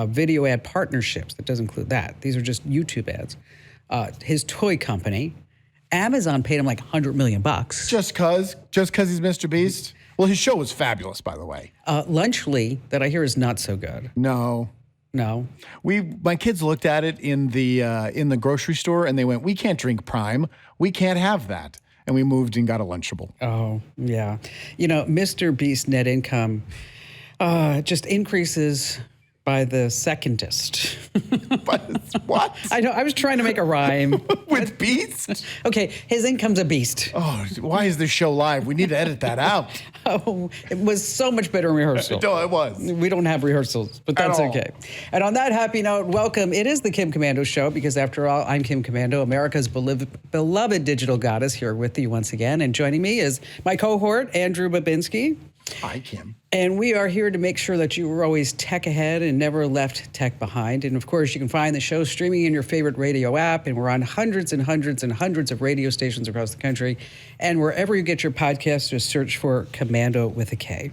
video ad partnerships. That doesn't include that. These are just YouTube ads. His toy company, Amazon paid him like $100 million. Just cause he's MrBeast? Well, his show was fabulous, by the way. Lunchly, that I hear is not so good. No. My kids looked at it in the grocery store and they went, "We can't drink Prime. We can't have that." And we moved and got a Lunchable. Oh, yeah. MrBeast net income just increases by the secondest. But what? I know. I was trying to make a rhyme. With beast? Okay, his income's a beast. Oh, why is this show live? We need to edit that out. Oh, it was so much better in rehearsal. No, it was. We don't have rehearsals, but that's okay. And on that happy note, welcome. It is the Kim Komando Show because, after all, I'm Kim Komando, America's beloved digital goddess, here with you once again. And joining me is my cohort, Andrew Babinski. Hi, Kim. And we are here to make sure that you were always tech ahead and never left tech behind. And of course, you can find the show streaming in your favorite radio app. And we're on hundreds and hundreds and hundreds of radio stations across the country. And wherever you get your podcasts, just search for Komando with a K.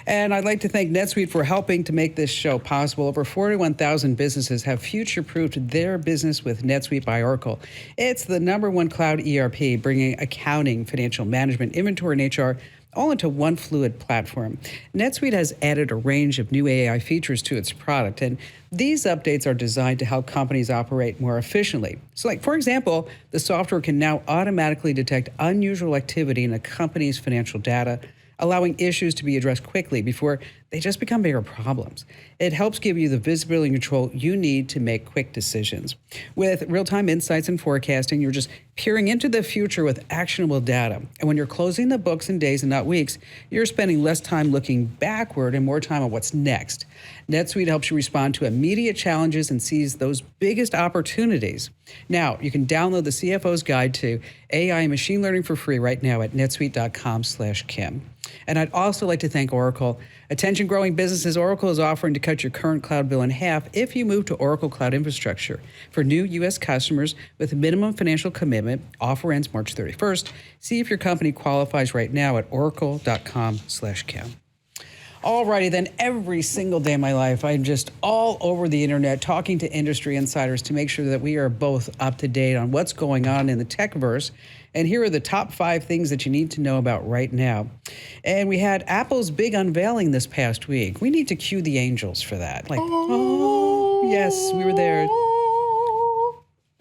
And I'd like to thank NetSuite for helping to make this show possible. Over 41,000 businesses have future-proofed their business with NetSuite by Oracle. It's the #1 cloud ERP, bringing accounting, financial management, inventory, and HR all into one fluid platform. NetSuite has added a range of new AI features to its product, and these updates are designed to help companies operate more efficiently. So, like, for example, the software can now automatically detect unusual activity in a company's financial data, allowing issues to be addressed quickly before they just become bigger problems. It helps give you the visibility and control you need to make quick decisions. With real-time insights and forecasting, you're just peering into the future with actionable data. And when you're closing the books in days and not weeks, you're spending less time looking backward and more time on what's next. NetSuite helps you respond to immediate challenges and seize those biggest opportunities. Now, you can download the CFO's Guide to AI and Machine Learning for free right now at netsuite.com/Kim. And I'd also like to thank Oracle. Attention growing businesses, Oracle is offering to cut your current cloud bill in half if you move to Oracle Cloud Infrastructure. For new U.S. customers with a minimum financial commitment, offer ends March 31st. See if your company qualifies right now at oracle.com/Kim. Alrighty then, every single day of my life, I'm just all over the internet talking to industry insiders to make sure that we are both up to date on what's going on in the techverse. And here are the top 5 things that you need to know about right now. And we had Apple's big unveiling this past week. We need to cue the angels for that. Like, oh, yes, we were there.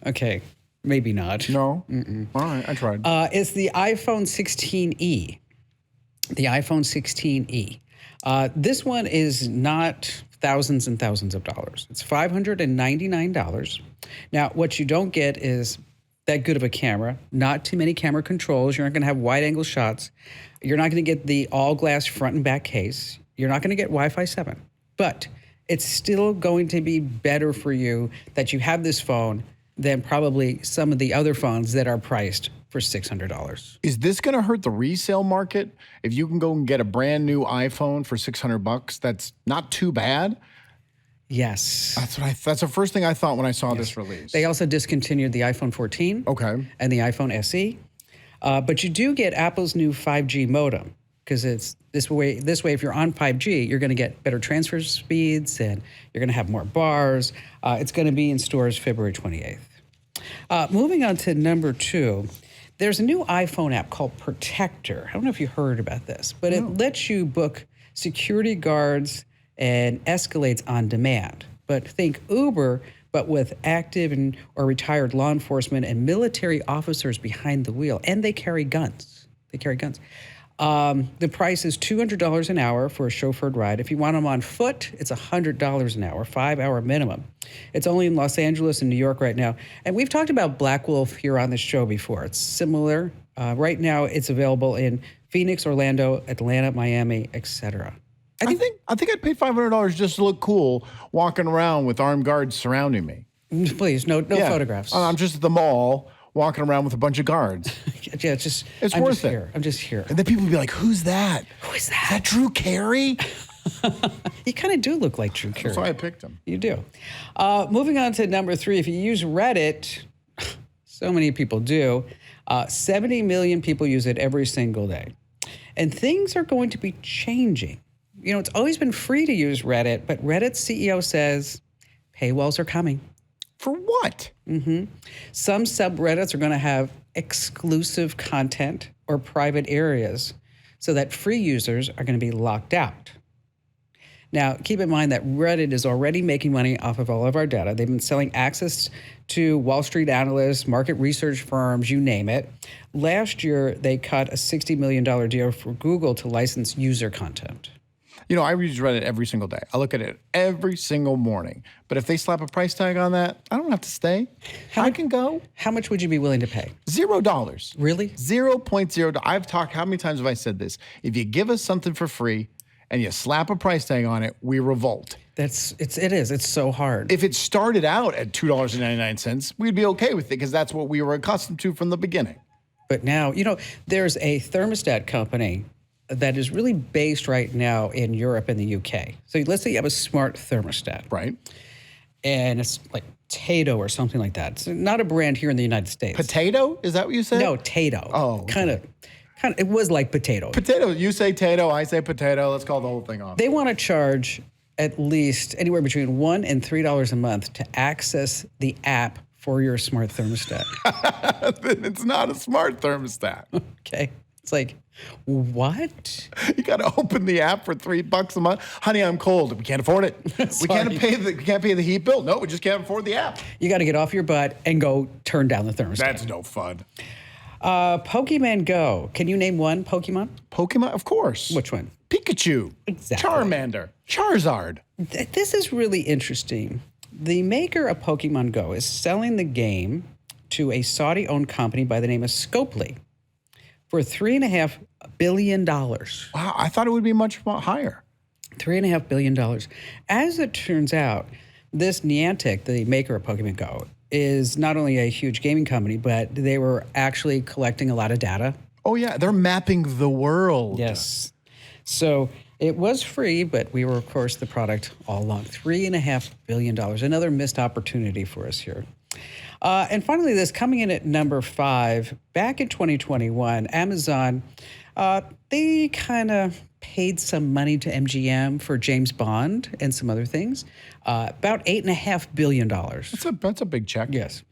Okay, maybe not. No? Mm-mm. All right, I tried. It's the iPhone 16e. The iPhone 16e. This one is not thousands and thousands of dollars. It's $599. Now, what you don't get is that good of a camera, not too many camera controls. You're not going to have wide-angle shots. You're not going to get the all-glass front and back case. You're not going to get Wi-Fi 7. But it's still going to be better for you that you have this phone than probably some of the other phones that are priced for $600. Is this going to hurt the resale market? If you can go and get a brand new iPhone for $600, that's not too bad. Yes. That's the first thing I thought when I saw this release. They also discontinued the iPhone 14. Okay. And the iPhone SE. But you do get Apple's new 5G modem, because it's this way, if you're on 5G, you're going to get better transfer speeds and you're going to have more bars. It's going to be in stores February 28th. Moving on to number 2, there's a new iPhone app called Protector. I don't know if you heard about this, but it lets you book security guards and escalates on demand. But think Uber, but with active or retired law enforcement and military officers behind the wheel. And they carry guns. The price is $200 an hour for a chauffeured ride. If you want them on foot, it's $100 an hour, 5-hour minimum. It's only in Los Angeles and New York right now. And we've talked about Black Wolf here on this show before. It's similar. Right now, it's available in Phoenix, Orlando, Atlanta, Miami, etc. I think I'd pay $500 just to look cool walking around with armed guards surrounding me. Please, no photographs. I'm just at the mall walking around with a bunch of guards. Yeah, it's I'm worth just it. Here. I'm just here. And then people would be like, "Who's that? Who is that? Is that Drew Carey?" You kind of do look like Drew Carey. That's why I picked him. You do. Moving on to number 3, if you use Reddit, so many people do. 70 million people use it every single day. And things are going to be changing. it's always been free to use Reddit, but Reddit's CEO says paywalls are coming. For what? Some subreddits are going to have exclusive content or private areas so that free users are going to be locked out. Now, keep in mind that Reddit is already making money off of all of our data. They've been selling access to Wall Street analysts, market research firms, you name it. Last year, they cut a $60 million deal for Google to license user content. I use Reddit every single day. I look at it every single morning. But if they slap a price tag on that, I don't have to stay. I can go. How much would you be willing to pay? $0. Really? 0.0. I've talked, how many times have I said this? If you give us something for free and you slap a price tag on it, we revolt. It is. It's so hard. If it started out at $2.99, we'd be okay with it because that's what we were accustomed to from the beginning. But now, there's a thermostat company that is really based right now in Europe and the UK. So let's say you have a smart thermostat. Right. And it's like Tato or something like that. It's not a brand here in the United States. Potato? Is that what you said? No, Tato. Oh, okay. Kind of. It was like potato. Potato. You say Tato, I say potato. Let's call the whole thing off. They want to charge at least anywhere between $1 and $3 a month to access the app for your smart thermostat. It's not a smart thermostat. Okay. It's like, what? You got to open the app for $3 a month. Honey, I'm cold. We can't afford it. We can't pay the heat bill. No, we just can't afford the app. You got to get off your butt and go turn down the thermostat. That's no fun. Pokemon GO. Can you name one Pokemon? Pokemon, of course. Which one? Pikachu. Exactly. Charmander. Charizard. This is really interesting. The maker of Pokemon GO is selling the game to a Saudi-owned company by the name of Scopely for $3.5 billion. Wow, I thought it would be much higher. $3.5 billion. As it turns out, this Niantic, the maker of Pokemon GO, is not only a huge gaming company, but they were actually collecting a lot of data. Oh, yeah. They're mapping the world. Yes. So it was free, but we were, of course, the product all along. $3.5 billion. Another missed opportunity for us here. And finally, this coming in at number 5, back in 2021, Amazon, they kind of paid some money to MGM for James Bond and some other things, about $8.5 billion. That's a big check. Yes.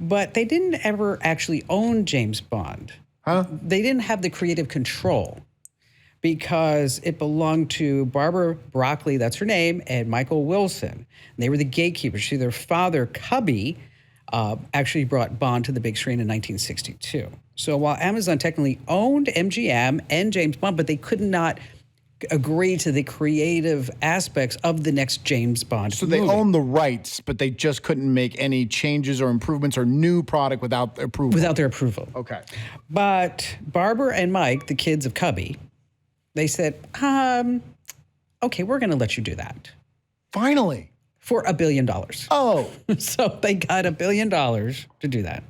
But they didn't ever actually own James Bond. Huh? They didn't have the creative control because it belonged to Barbara Broccoli, that's her name, and Michael Wilson. And they were the gatekeepers. See, their father, Cubby, actually brought Bond to the big screen in 1962. So while Amazon technically owned MGM and James Bond, but they could not agree to the creative aspects of the next James Bond So they movie. own the rights, but they just couldn't make any changes or improvements or new product without approval. Without their approval. Okay. But Barbara and Mike, the kids of Cubby, they said, okay, we're going to let you do that. Finally. For $1 billion. Oh. So they got $1 billion to do that.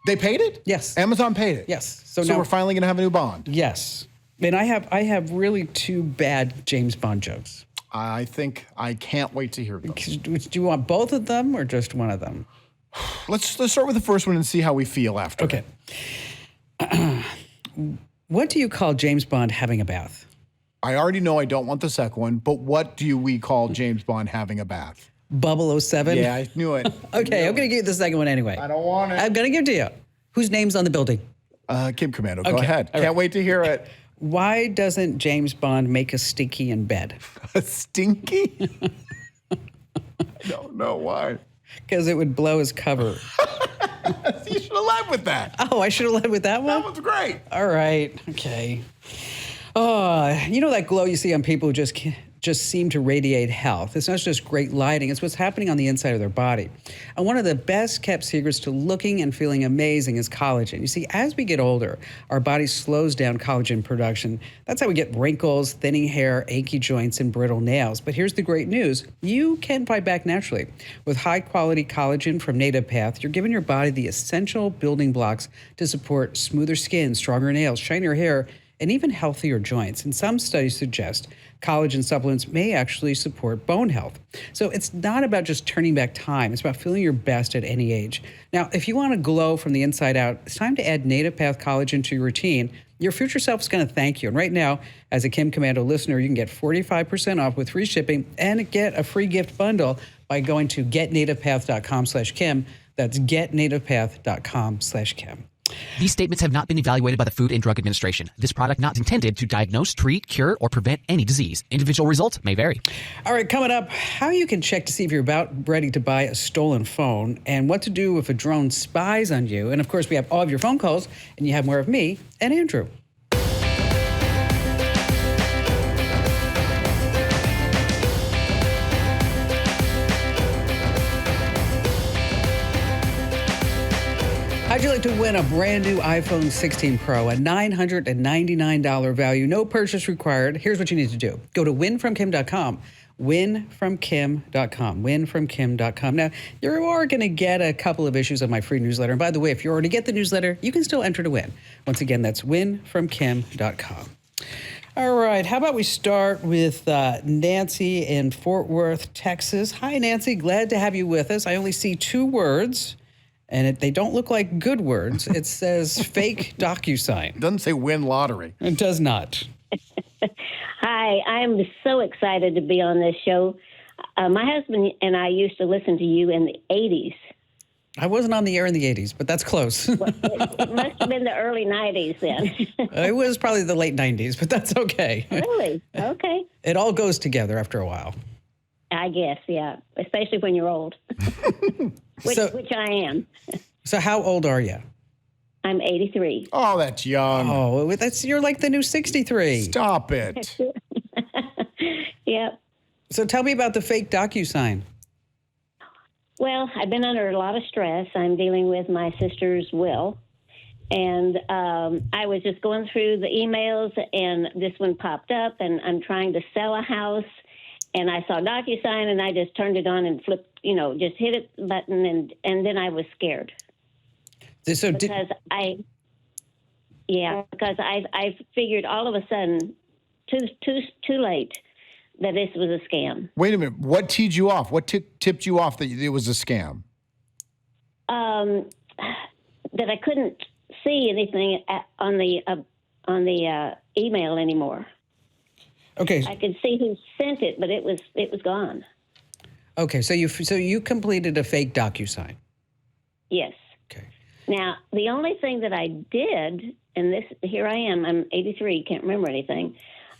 They paid it? Yes. Amazon paid it? Yes. So now we're finally going to have a new Bond? Yes. And I have really 2 bad James Bond jokes. I think I can't wait to hear those. Do you want both of them or just one of them? Let's start with the first one and see how we feel after. Okay. What do you call James Bond having a bath? I already know I don't want the second one, but what do we call James Bond having a bath? 007? Yeah, I knew it. Okay, I'm going to give you the second one anyway. I don't want it. I'm going to give it to you. Whose name's on the building? Kim Komando, go Okay, ahead. all Can't right. wait to hear it. Why doesn't James Bond make a stinky in bed? A stinky? No, why? Because it would blow his cover. You should have led with that. Oh, I should have led with that one? That one's great. All right. Okay. You know that glow you see on people who just seem to radiate health? It's not just great lighting. It's what's happening on the inside of their body. And one of the best kept secrets to looking and feeling amazing is collagen. You see, as we get older, our body slows down collagen production. That's how we get wrinkles, thinning hair, achy joints, and brittle nails. But here's the great news. You can fight back naturally. With high-quality collagen from Native Path, you're giving your body the essential building blocks to support smoother skin, stronger nails, shinier hair, and even healthier joints. And some studies suggest collagen supplements may actually support bone health. So it's not about just turning back time. It's about feeling your best at any age. Now, if you want to glow from the inside out, it's time to add Native Path Collagen to your routine. Your future self is going to thank you. And right now, as a Kim Komando listener, you can get 45% off with free shipping and get a free gift bundle by going to getnativepath.com/Kim. That's getnativepath.com/Kim. These statements have not been evaluated by the Food and Drug Administration. This product not intended to diagnose, treat, cure, or prevent any disease. Individual results may vary. All right, coming up, how you can check to see if you're about ready to buy a stolen phone and what to do if a drone spies on you. And of course, we have all of your phone calls, and you have more of me and Andrew. How'd you like to win a brand new iPhone 16 Pro, a $999 value, no purchase required? Here's what you need to do. Go to winfromkim.com, winfromkim.com, winfromkim.com. Now, you are going to get a couple of issues of my free newsletter. And by the way, if you already get the newsletter, you can still enter to win. Once again, that's winfromkim.com. All right, how about we start with Nancy in Fort Worth, Texas. Hi, Nancy. Glad to have you with us. I only see two words. And they don't look like good words. It says fake DocuSign. It doesn't say win lottery. It does not. Hi, I'm so excited to be on this show. My husband and I used to listen to you in the 80s. I wasn't on the air in the 80s, but that's close. Well, it must have been the early 90s then. It was probably the late 90s, but that's okay. Really? Okay. It all goes together after a while. I guess, yeah, especially when you're old, which I am. So how old are you? I'm 83. Oh, that's young. Oh, you're like the new 63. Stop it. Yep. So tell me about the fake DocuSign. Well, I've been under a lot of stress. I'm dealing with my sister's will. And I was just going through the emails, and this one popped up, and I'm trying to sell a house. And I saw DocuSign, and I just turned it on and flipped, just hit it button, and then I was scared. So because I figured all of a sudden, too late, that this was a scam. Wait a minute. What teed you off? What tipped you off that it was a scam? That I couldn't see anything on the email anymore. Okay. I could see who sent it, but it was gone. Okay, so you completed a fake DocuSign. Yes. Okay. Now, the only thing that I did, and here I am, I'm 83, can't remember anything.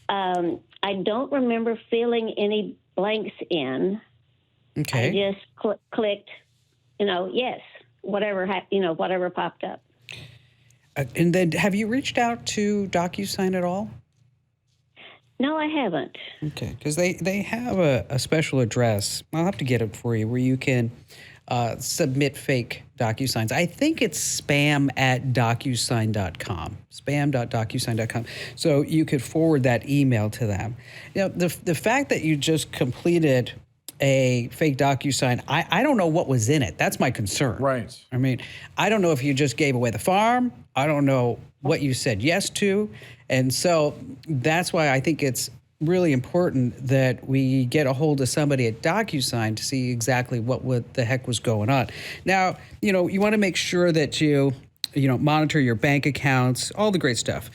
I don't remember filling any blanks in. Okay. I just clicked, yes, whatever popped up. And then have you reached out to DocuSign at all? No, I haven't. Okay, because they have a special address. I'll have to get it for you where you can submit fake DocuSigns. I think it's spam@docusign.com, spam.docusign.com. So you could forward that email to them. The fact that you just completed a fake DocuSign, I don't know what was in it. That's my concern. Right. I mean, I don't know if you just gave away the farm. I don't know what you said yes to. And so that's why I think it's really important that we get a hold of somebody at DocuSign to see exactly what the heck was going on. Now, you want to make sure that you monitor your bank accounts, all the great stuff.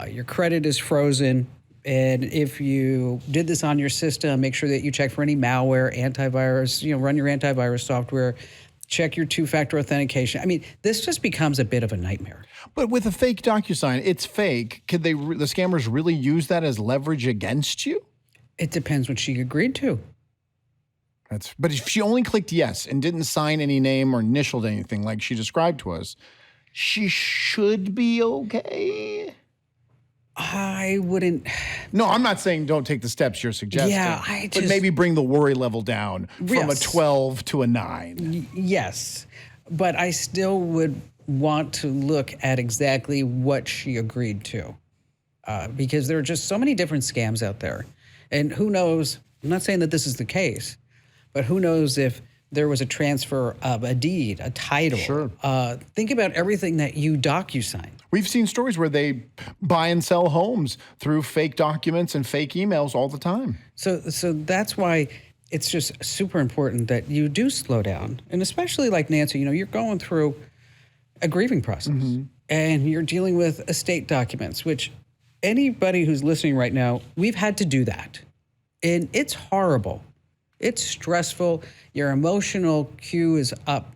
Your credit is frozen. And if you did this on your system, make sure that you check for any malware, antivirus, run your antivirus software, check your two-factor authentication. I mean, this just becomes a bit of a nightmare. But with a fake DocuSign, it's fake. Could the scammers really use that as leverage against you? It depends what she agreed to. But if she only clicked yes and didn't sign any name or initialed anything like she described to us, she should be okay. I wouldn't. No, I'm not saying don't take the steps you're suggesting. Yeah, but maybe bring the worry level down from a 12 to a 9. Yes, but I still would want to look at exactly what she agreed to, because there are just so many different scams out there, and who knows? I'm not saying that this is the case, but who knows if there was a transfer of a deed, a title. Sure. Think about everything that you DocuSign. We've seen stories where they buy and sell homes through fake documents and fake emails all the time. So that's why it's just super important that you do slow down. And especially like Nancy, you're going through a grieving process and you're dealing with estate documents, which anybody who's listening right now, we've had to do that. And it's horrible. It's stressful. Your emotional cue is up,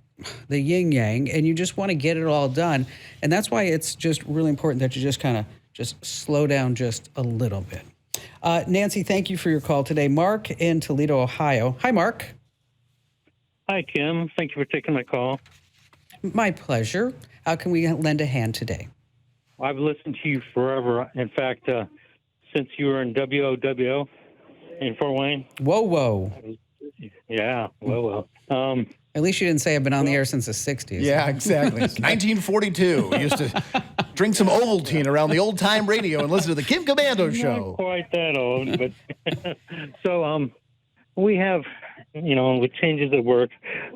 the yin yang, and you just want to get it all done. And that's why it's just really important that you just kind of just slow down just a little bit. Nancy, thank you for your call today. Mark in Toledo, Ohio. Hi, Mark. Hi, Kim. Thank you for taking my call. My pleasure. How can we lend a hand today? I've listened to you forever. In fact, since you were in WOWO in Fort Wayne. Whoa. Yeah, whoa. At least you didn't say I've been on the air since the 60s. Yeah, exactly. 1942. We used to drink some Ovaltine around the old-time radio and listen to the Kim Komando show. Not quite that old, but so we have, with changes at work,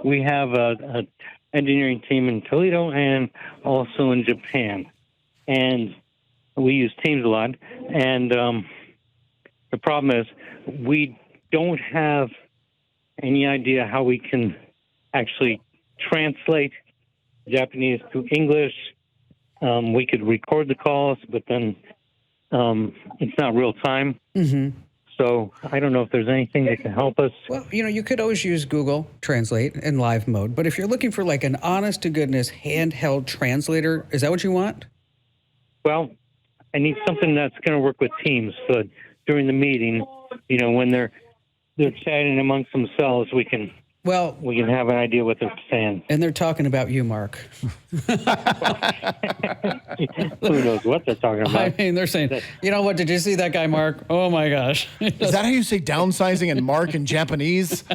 we have a engineering team in Toledo and also in Japan, and we use Teams a lot. And the problem is we don't have any idea how we can actually translate Japanese to English. We could record the calls, but then it's not real time. Mm-hmm. So I don't know if there's anything that can help us. Well, you could always use Google Translate in live mode, but if you're looking for like an honest-to-goodness handheld translator, is that what you want? Well, I need something that's going to work with Teams. So during the meeting, when they're chatting amongst themselves, we can have an idea what they're saying. And they're talking about you, Mark. Who knows what they're talking about? I mean, they're saying, you know what, did you see that guy, Mark? Oh, my gosh. Is that how you say downsizing and Mark in Japanese?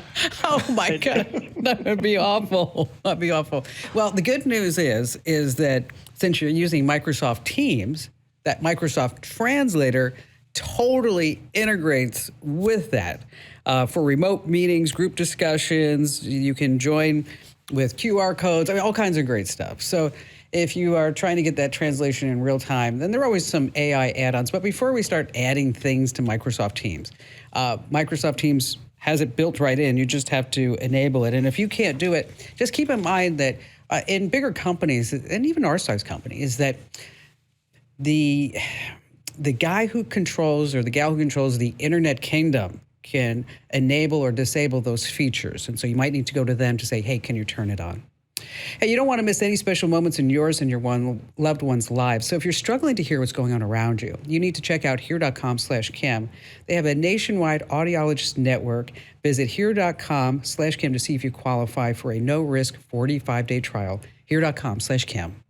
Oh, my God. That would be awful. That'd be awful. Well, the good news is that since you're using Microsoft Teams, that Microsoft Translator totally integrates with that. For remote meetings, group discussions, you can join with QR codes, all kinds of great stuff. So if you are trying to get that translation in real time, then there are always some AI add-ons. But before we start adding things to Microsoft Teams, Microsoft Teams has it built right in. You just have to enable it. And if you can't do it, just keep in mind that in bigger companies, and even our size company, is that the guy who controls or the gal who controls the internet kingdom can enable or disable those features. And so you might need to go to them to say, hey, can you turn it on? Hey, you don't want to miss any special moments in yours and your loved one's lives. So if you're struggling to hear what's going on around you, you need to check out here.com/Kim. They have a nationwide audiologist network. Visit here.com/Kim to see if you qualify for a no-risk 45-day trial. Here.com/Kim.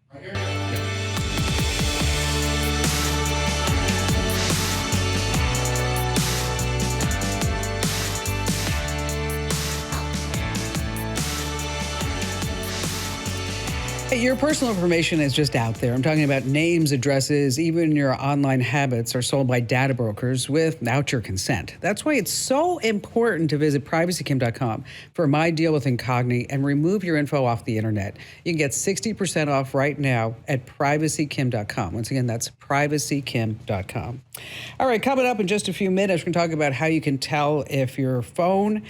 Your personal information is just out there. I'm talking about names, addresses, even your online habits are sold by data brokers without your consent. That's why it's so important to visit privacykim.com for my deal with Incogni and remove your info off the internet. You can get 60% off right now at privacykim.com. Once again, that's privacykim.com. All right, coming up in just a few minutes, we're going to talk about how you can tell if your phone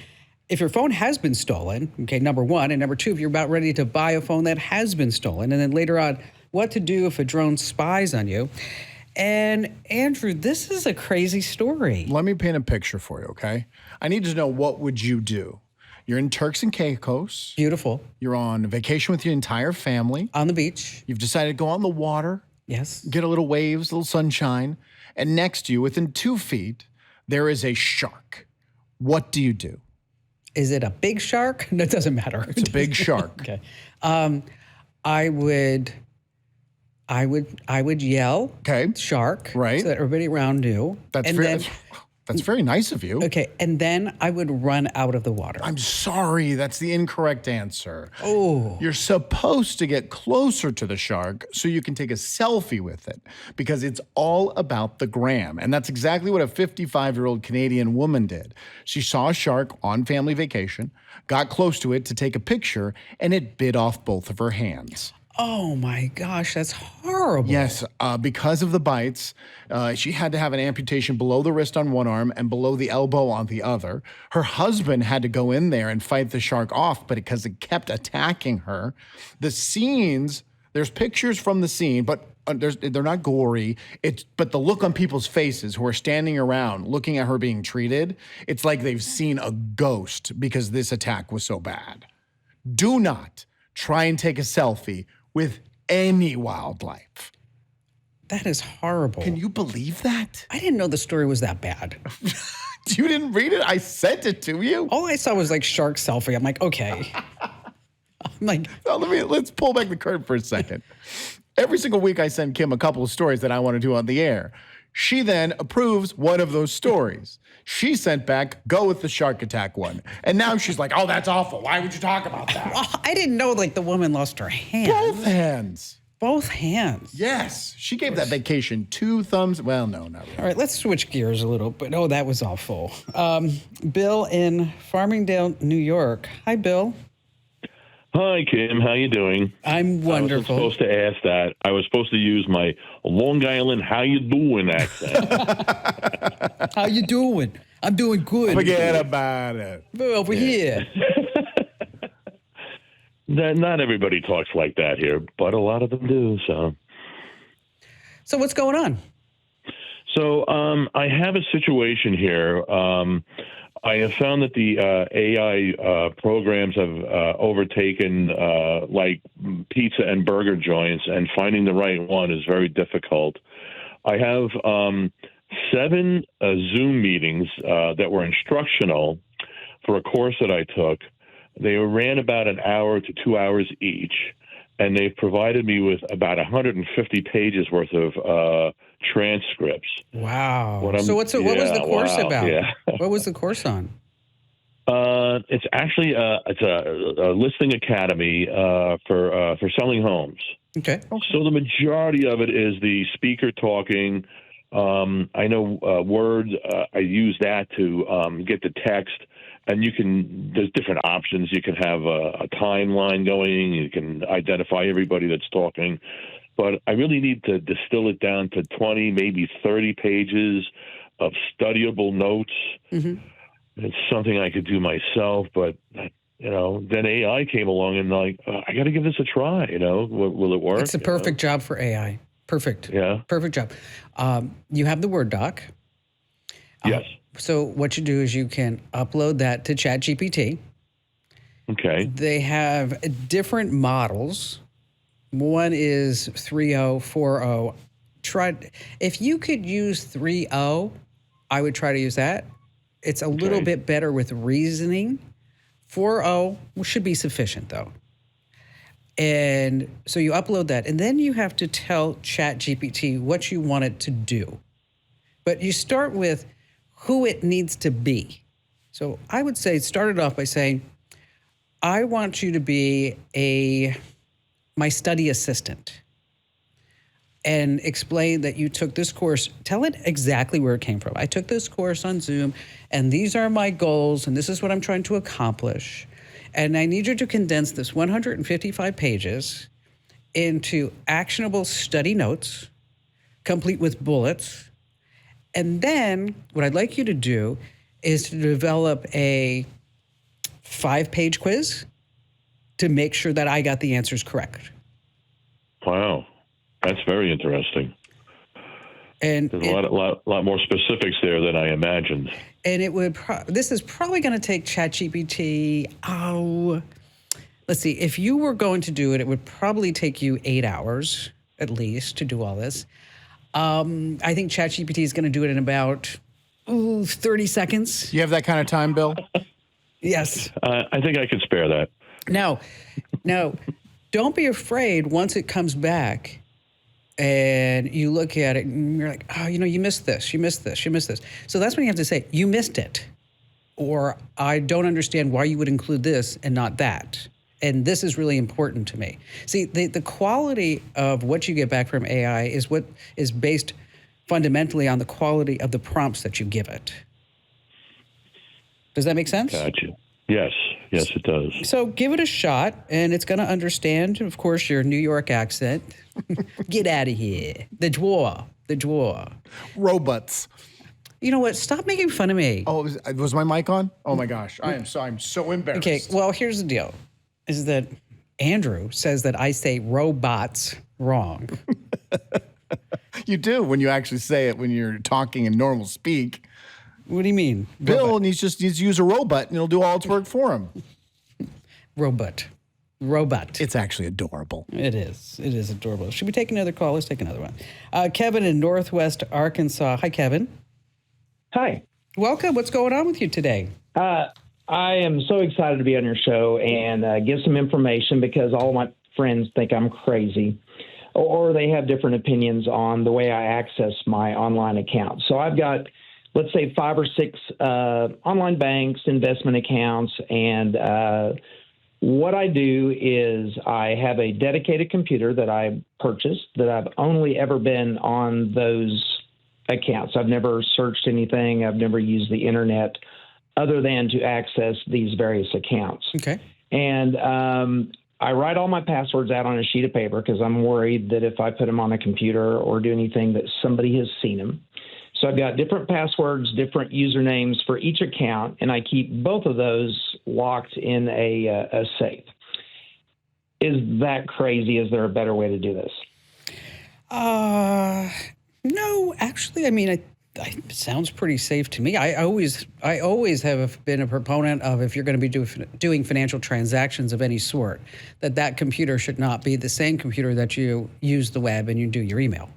has been stolen, okay, number one. And number two, if you're about ready to buy a phone that has been stolen. And then later on, what to do if a drone spies on you. And Andrew, this is a crazy story. Let me paint a picture for you, okay? I need to know, what would you do? You're in Turks and Caicos. Beautiful. You're on vacation with your entire family. On the beach. You've decided to go on the water. Yes. Get a little waves, a little sunshine. And next to you, within 2 feet, there is a shark. What do you do? Is it a big shark? No, it doesn't matter. It's a big shark. Okay. I would yell, okay, shark, right, so that everybody around knew. That's and fair. then That's very nice of you. Okay, and then I would run out of the water. I'm sorry, that's the incorrect answer. Oh. You're supposed to get closer to the shark so you can take a selfie with it because it's all about the gram. And that's exactly what a 55-year-old Canadian woman did. She saw a shark on family vacation, got close to it to take a picture, and it bit off both of her hands. Oh my gosh, that's horrible. Yes, because of the bites, she had to have an amputation below the wrist on one arm and below the elbow on the other. Her husband had to go in there and fight the shark off, but because it kept attacking her. The scenes, there's pictures from the scene, but they're not gory. But the look on people's faces who are standing around looking at her being treated, it's like they've seen a ghost because this attack was so bad. Do not try and take a selfie with any wildlife. That is horrible. Can you believe that? I didn't know the story was that bad. You didn't read it? I sent it to you. All I saw was like shark selfie. I'm like, okay. I'm like, well, let's pull back the curtain for a second. Every single week I send Kim a couple of stories that I want to do on the air. She then approves one of those stories. She sent back, go with the shark attack one. And now she's like, oh, that's awful. Why would you talk about that? well, I didn't know like the woman lost her hand. Both hands. Both hands. Yes. She gave that vacation 2 thumbs. Well, no, not really. All right, let's switch gears a little bit. Oh, that was awful. Bill in Farmingdale, New York. Hi, Bill. Hi, Kim. How you doing? I'm wonderful. I wasn't supposed to ask that. I was supposed to use my Long Island "How you doing" accent. How you doing? I'm doing good. Forget about it. Over here. Not everybody talks like that here, but a lot of them do. So what's going on? So I have a situation here. I have found that the AI programs have overtaken like pizza and burger joints, and finding the right one is very difficult. I have 7 Zoom meetings that were instructional for a course that I took. They ran about an hour to 2 hours each, and they've provided me with about 150 pages worth of transcripts. Wow. So what was the course about? Yeah. What was the course on? It's actually it's a listing academy for selling homes. Okay. So the majority of it is the speaker talking. I know Word. I use that to get the text. And there's different options. You can have a timeline going. You can identify everybody that's talking. But I really need to distill it down to 20, maybe 30 pages of studyable notes. Mm-hmm. It's something I could do myself, but, then AI came along and I got to give this a try, Will it work? It's a perfect job for AI. Perfect. Yeah. Perfect job. You have the Word doc. Yes. So what you do is you can upload that to ChatGPT. Okay. They have different models. One is 3.0, 4.0. If you could use 3.0, I would try to use that. It's a little bit better with reasoning. 4.0 should be sufficient, though. And so you upload that, and then you have to tell ChatGPT what you want it to do. But you start with who it needs to be. So I would say start it off by saying, I want you to be my study assistant, and explain that you took this course. Tell it exactly where it came from. I took this course on Zoom, and these are my goals, and this is what I'm trying to accomplish. And I need you to condense this 155 pages into actionable study notes, complete with bullets. And then what I'd like you to do is to develop a 5-page quiz to make sure that I got the answers correct. Wow. That's very interesting. And there's a lot more specifics there than I imagined. And it would. This is probably going to take ChatGPT. Let's see. If you were going to do it, it would probably take you 8 hours at least to do all this. I think ChatGPT is going to do it in about 30 seconds. You have that kind of time, Bill? Yes. I think I could spare that. Now, don't be afraid once it comes back and you look at it and you're like, oh, you missed this, you missed this, you missed this. So that's when you have to say, you missed it. Or I don't understand why you would include this and not that. And this is really important to me. See, the quality of what you get back from AI is what is based fundamentally on the quality of the prompts that you give it. Does that make sense? Gotcha. Yes, it does. So give it a shot, and it's going to understand, of course, your New York accent. Get out of here. The draw. Robots. You know what? Stop making fun of me. Oh, was my mic on? Oh my gosh, I'm so embarrassed. Okay, well, here's the deal, is that Andrew says that I say robots wrong. You do when you actually say it when you're talking in normal speak. What do you mean? Bill needs to use a robot, and it'll do all its work for him. Robot. It's actually adorable. It is. It is adorable. Should we take another call? Let's take another one. Kevin in Northwest Arkansas. Hi, Kevin. Hi. Welcome. What's going on with you today? I am so excited to be on your show and give some information because all of my friends think I'm crazy or they have different opinions on the way I access my online account. So I've got, let's say, 5 or 6 online banks, investment accounts, and what I do is I have a dedicated computer that I purchased that I've only ever been on those accounts. I've never searched anything. I've never used the internet other than to access these various accounts. Okay. And I write all my passwords out on a sheet of paper because I'm worried that if I put them on a computer or do anything that somebody has seen them. So I've got different passwords, different usernames for each account, and I keep both of those locked in a safe. Is that crazy? Is there a better way to do this? No, actually, I mean, it sounds pretty safe to me. I always have been a proponent of if you're going to be doing financial transactions of any sort, that computer should not be the same computer that you use the web and you do your email.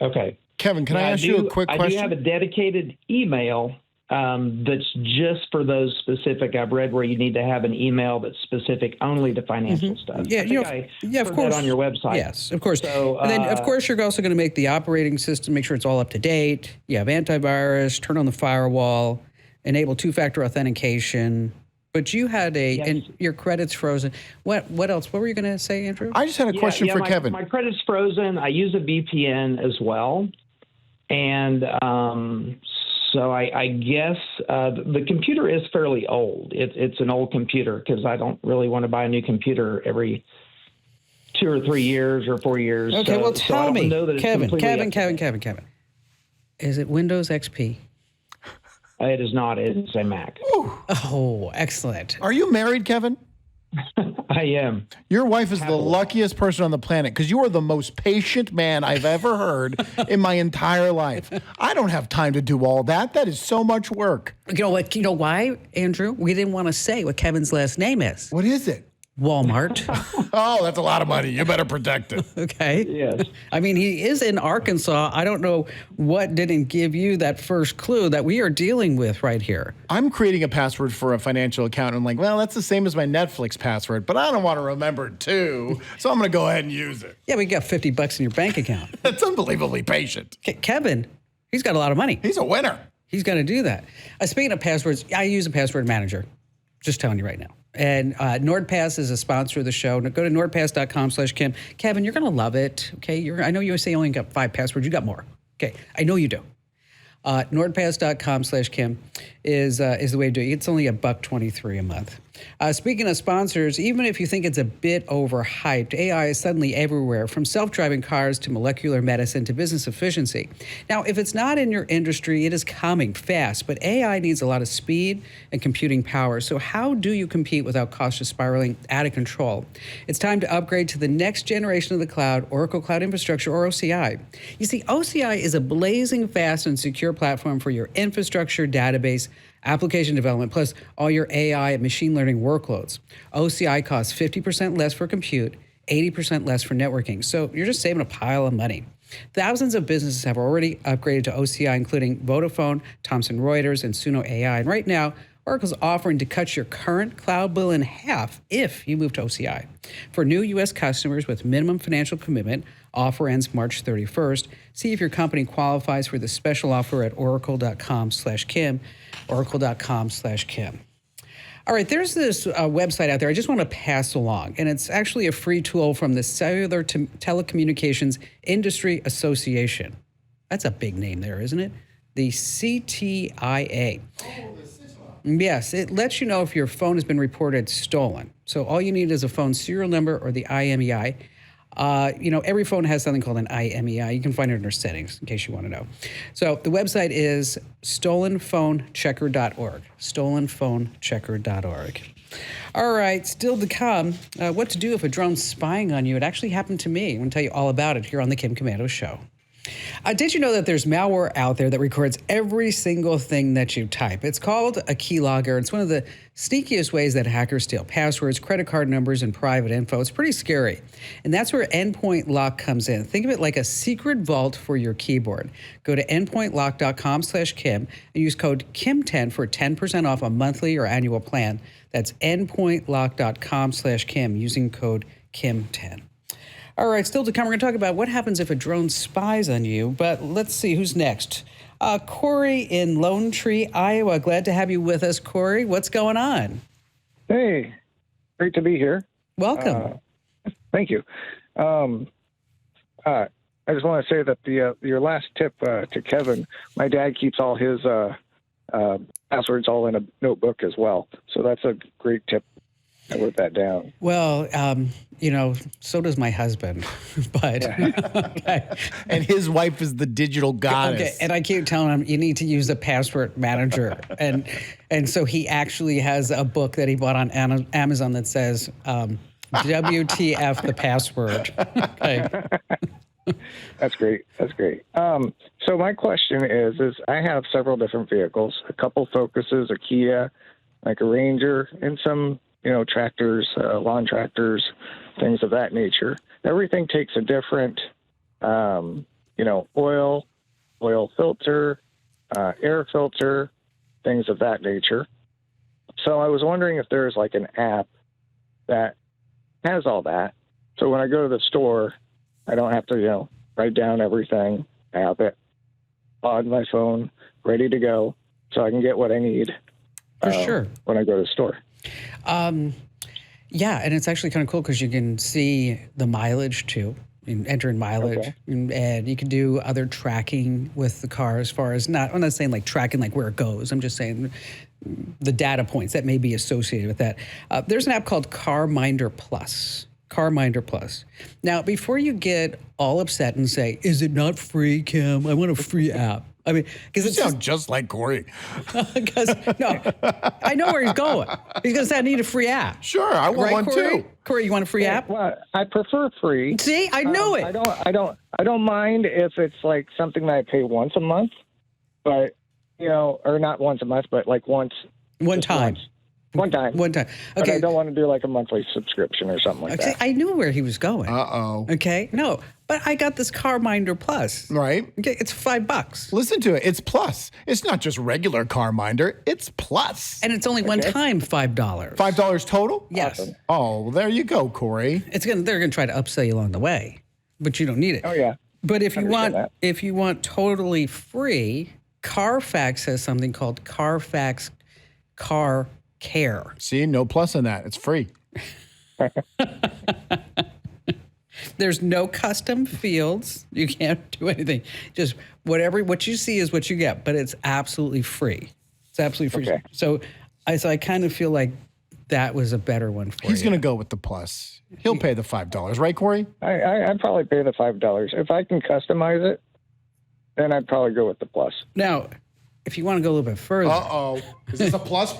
Okay. Kevin, can I ask you a quick question? I do have a dedicated email that's just for those specific. I've read where you need to have an email that's specific only to financial stuff. Yeah, of course. That on your website. Yes, of course. So, and then, of course, you're also going to make the operating system, make sure it's all up to date. You have antivirus, turn on the firewall, enable two-factor authentication. But you had and your credit's frozen. What else? What were you going to say, Andrew? I just had a question for Kevin. My credit's frozen. I use a VPN as well. And so I guess the computer is fairly old. It's an old computer because I don't really want to buy a new computer every 2 or 3 years or 4 years. Okay, well, tell me, Kevin. Is it Windows XP? It is not. It's a Mac. Oh, excellent. Are you married, Kevin? I am. Your wife is the luckiest person on the planet because you are the most patient man I've ever heard in my entire life. I don't have time to do all that. That is so much work. You know what? You know why, Andrew? We didn't want to say what Kevin's last name is. What is it? Walmart. Oh, that's a lot of money. You better protect it. Okay. Yes. I mean, he is in Arkansas. I don't know what didn't give you that first clue that we are dealing with right here. I'm creating a password for a financial account. And I'm like, well, that's the same as my Netflix password, but I don't want to remember it too. So I'm going to go ahead and use it. Yeah, we got $50 in your bank account. That's unbelievably patient. Kevin, he's got a lot of money. He's a winner. He's going to do that. Speaking of passwords, I use a password manager. Just telling you right now. And NordPass is a sponsor of the show. Go to nordpass.com/Kim. Kevin, you're going to love it. Okay. I know you say you only got 5 passwords. You got more. Okay. I know you do. NordPass.com/Kim is the way to do it. It's only $1.23 a month. Speaking of sponsors, even if you think it's a bit overhyped, AI is suddenly everywhere, from self-driving cars to molecular medicine to business efficiency. Now, if it's not in your industry, it is coming fast, but AI needs a lot of speed and computing power. So how do you compete without costs just spiraling out of control? It's time to upgrade to the next generation of the cloud, Oracle Cloud Infrastructure, or OCI. You see, OCI is a blazing fast and secure platform for your infrastructure, database, application development, plus all your AI and machine learning workloads. OCI costs 50% less for compute, 80% less for networking. So you're just saving a pile of money. Thousands of businesses have already upgraded to OCI, including Vodafone, Thomson Reuters, and Suno AI. And right now, Oracle's offering to cut your current cloud bill in half if you move to OCI. For new U.S. customers with minimum financial commitment, Offer ends March 31st. See if your company qualifies for the special offer at oracle.com/Kim, oracle.com/Kim. All right, there's this website out there I just want to pass along, and it's actually a free tool from the Cellular Telecommunications Industry Association. That's a big name there, isn't it? The CTIA. Yes, it lets you know if your phone has been reported stolen. So all you need is a phone serial number or the IMEI. Every phone has something called an IMEI. You can find it under settings in case you want to know. So the website is stolenphonechecker.org. Stolenphonechecker.org. All right, still to come, what to do if a drone's spying on you. It actually happened to me. I'm going to tell you all about it here on the Kim Komando Show. Did you know that there's malware out there that records every single thing that you type? It's called a keylogger. It's one of the sneakiest ways that hackers steal passwords, credit card numbers, and private info. It's pretty scary. And that's where Endpoint Lock comes in. Think of it like a secret vault for your keyboard. Go to endpointlock.com/Kim and use code KIM10 for 10% off a monthly or annual plan. That's endpointlock.com/Kim using code KIM10. All right, still to come, we're going to talk about what happens if a drone spies on you. But let's see who's next. Corey in Lone Tree, Iowa. Glad to have you with us, Corey. What's going on? Hey, great to be here. Welcome. Thank you. I just want to say that your last tip to Kevin, my dad keeps all his passwords all in a notebook as well. So that's a great tip. I wrote that down. Well, so does my husband, but okay. And his wife is the digital goddess. Okay, and I keep telling him you need to use a password manager, and so he actually has a book that he bought on Amazon that says WTF the password. Okay. That's great. That's great. So my question is I have several different vehicles, a couple Focuses, a Kia, like a Ranger, and some tractors, lawn tractors, things of that nature. Everything takes a different, oil filter, air filter, things of that nature. So I was wondering if there's like an app that has all that. So when I go to the store, I don't have to, write down everything. I have it on my phone, ready to go, so I can get what I need. For sure. When I go to the store. Yeah, and it's actually kind of cool because you can see the mileage too. You can enter in mileage, Okay. and you can do other tracking with the car as far as I'm not saying like tracking like where it goes. I'm just saying the data points that may be associated with that. There's an app called CarMinder Plus. CarMinder Plus. Now, before you get all upset and say, "Is it not free, Kim? I want a free app." I mean, because it sounds just like Corey. Because no, I know where he's going. He's going to say, "I need a free app." Sure, I want one Corey? too. Corey, you want a free app? Well, I prefer free. See, I knew it. I don't mind if it's like something that I pay once a month, but or not once a month, but like once. One time. One time. Okay. But I don't want to do like a monthly subscription or something like that. I knew where he was going. Uh-oh. Okay. No, but I got this CarMinder Plus. Right. Okay, it's $5. Listen to it. It's plus. It's not just regular CarMinder. It's plus. And it's only one time $5. $5 total? Yes. Awesome. Oh, well, there you go, Corey. They're gonna try to upsell you along the way, but you don't need it. Oh yeah. But if you want that. totally free, Carfax has something called Carfax Car Care. See, no plus on that. It's free. There's no custom fields. You can't do anything. Just what you see is what you get, but it's absolutely free. It's absolutely free. Okay. So I kind of feel like that was a better one for you. He's going to go with the plus. He'll pay the $5, right, Corey? I'd probably pay the $5 if I can customize it. Then I'd probably go with the plus. Now, if you want to go a little bit further. Uh-oh. Is this a plus?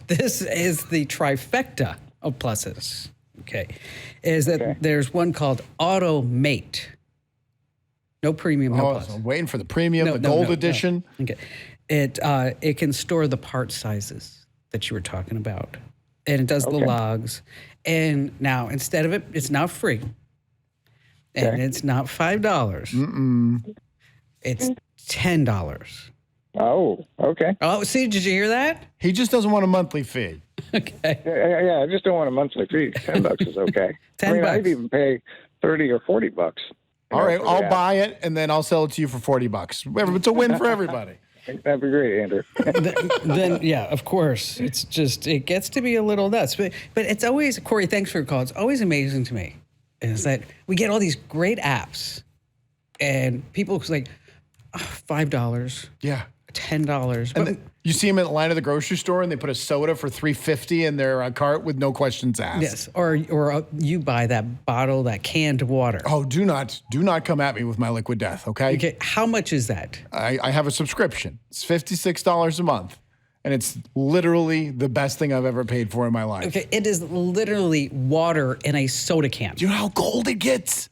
This is the trifecta of pluses. Okay. Is that there's one called Automate. No premium, no plus. So I'm waiting for the premium, gold edition. No. Okay. It can store the part sizes that you were talking about. And it does the logs. And now, instead of it's now free. And it's not $5. Mm-mm. It's $10. Oh, okay. Oh, see, did you hear that? He just doesn't want a monthly fee. Okay. Yeah, I just don't want a monthly fee. $10 is okay. $10. I'd even pay $30 or $40 All right, for the I'll app. buy it, and then I'll sell it to you for $40. It's a win for everybody. That'd be great, Andrew. Then yeah, of course. It's just, it gets to be a little nuts. But it's always, Corey, thanks for your call. It's always amazing to me is that we get all these great apps and people like, $5. Yeah. $10. And you see them in the line of the grocery store, and they put a soda for $3.50 in their cart with no questions asked. Yes, or you buy that bottle, that canned water. Oh, do not come at me with my liquid death, okay? Okay, how much is that? I have a subscription. It's $56 a month, and it's literally the best thing I've ever paid for in my life. Okay, it is literally water in a soda can. Do you know how cold it gets?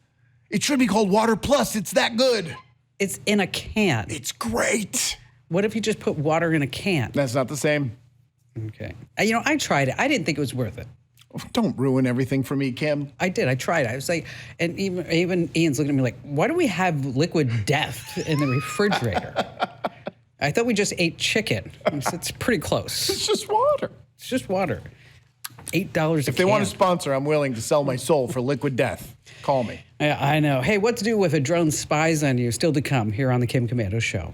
It should be called Water Plus. It's that good. It's in a can. It's great. What if you just put water in a can? That's not the same. Okay. I tried it. I didn't think it was worth it. Don't ruin everything for me, Kim. I did. I tried. I was like, and even Ian's looking at me like, why do we have liquid death in the refrigerator? I thought we just ate chicken. It's pretty close. It's just water. It's just water. $8 If they want to sponsor, I'm willing to sell my soul for liquid death. Call me. Yeah, I know. Hey, what to do if a drone spies on you? Still to come here on the Kim Komando Show.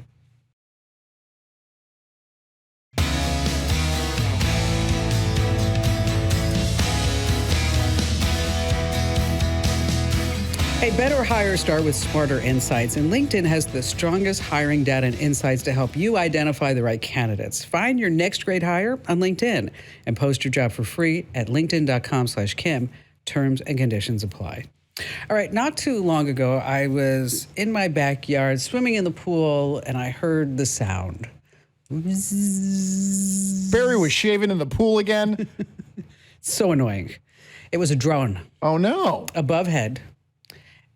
Hey, better hires start with smarter insights, and LinkedIn has the strongest hiring data and insights to help you identify the right candidates. Find your next great hire on LinkedIn and post your job for free at linkedin.com/Kim. Terms and conditions apply. All right, not too long ago, I was in my backyard swimming in the pool, and I heard the sound. Barry was shaving in the pool again. So annoying. It was a drone. Oh, no. Above head.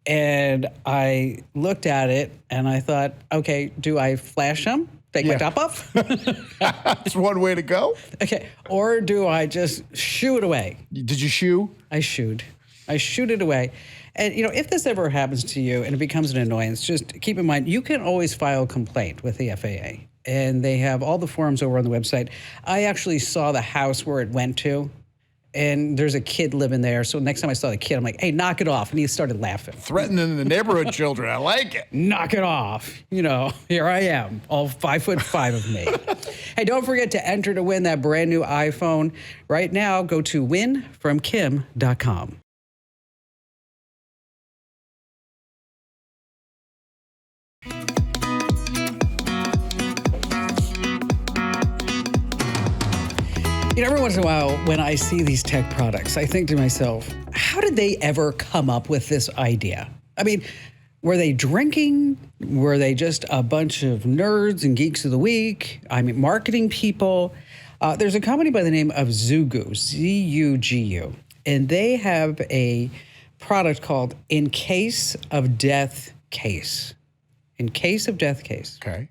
And I looked at it and I thought, okay, do I flash them? Take my top off? That's one way to go. Okay. Or do I just shoo it away? Did you shoo? I shooed it away. And, if this ever happens to you and it becomes an annoyance, just keep in mind, you can always file a complaint with the FAA. And they have all the forms over on the website. I actually saw the house where it went to. And there's a kid living there. So next time I saw the kid, I'm like, hey, knock it off. And he started laughing. Threatening the neighborhood children. I like it. Knock it off. Here I am, all 5'5" of me. Hey, don't forget to enter to win that brand new iPhone. Right now, go to winfromkim.com. Every once in a while, when I see these tech products, I think to myself, how did they ever come up with this idea? I mean, were they drinking? Were they just a bunch of nerds and geeks of the week? I mean, marketing people. There's a company by the name of Zugu, Z-U-G-U, and they have a product called In Case of Death Case. In Case of Death Case. Okay.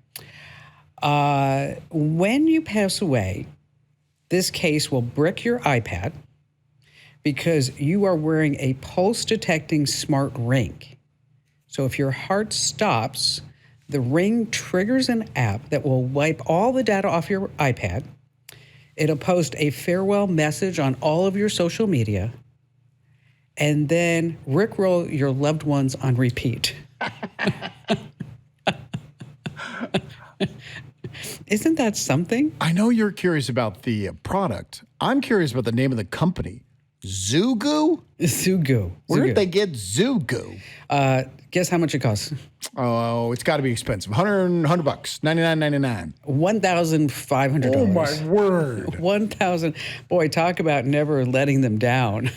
When you pass away, this case will brick your iPad because you are wearing a pulse-detecting smart ring. So if your heart stops, the ring triggers an app that will wipe all the data off your iPad. It'll post a farewell message on all of your social media, and then rickroll your loved ones on repeat. Isn't that something? I know you're curious about the product. I'm curious about the name of the company. Zugu? Zugu. Where did they get Zugu? Guess how much it costs? Oh, it's got to be expensive. $100, $99.99. $1,500. Oh, my word. 1,000. Boy, talk about never letting them down.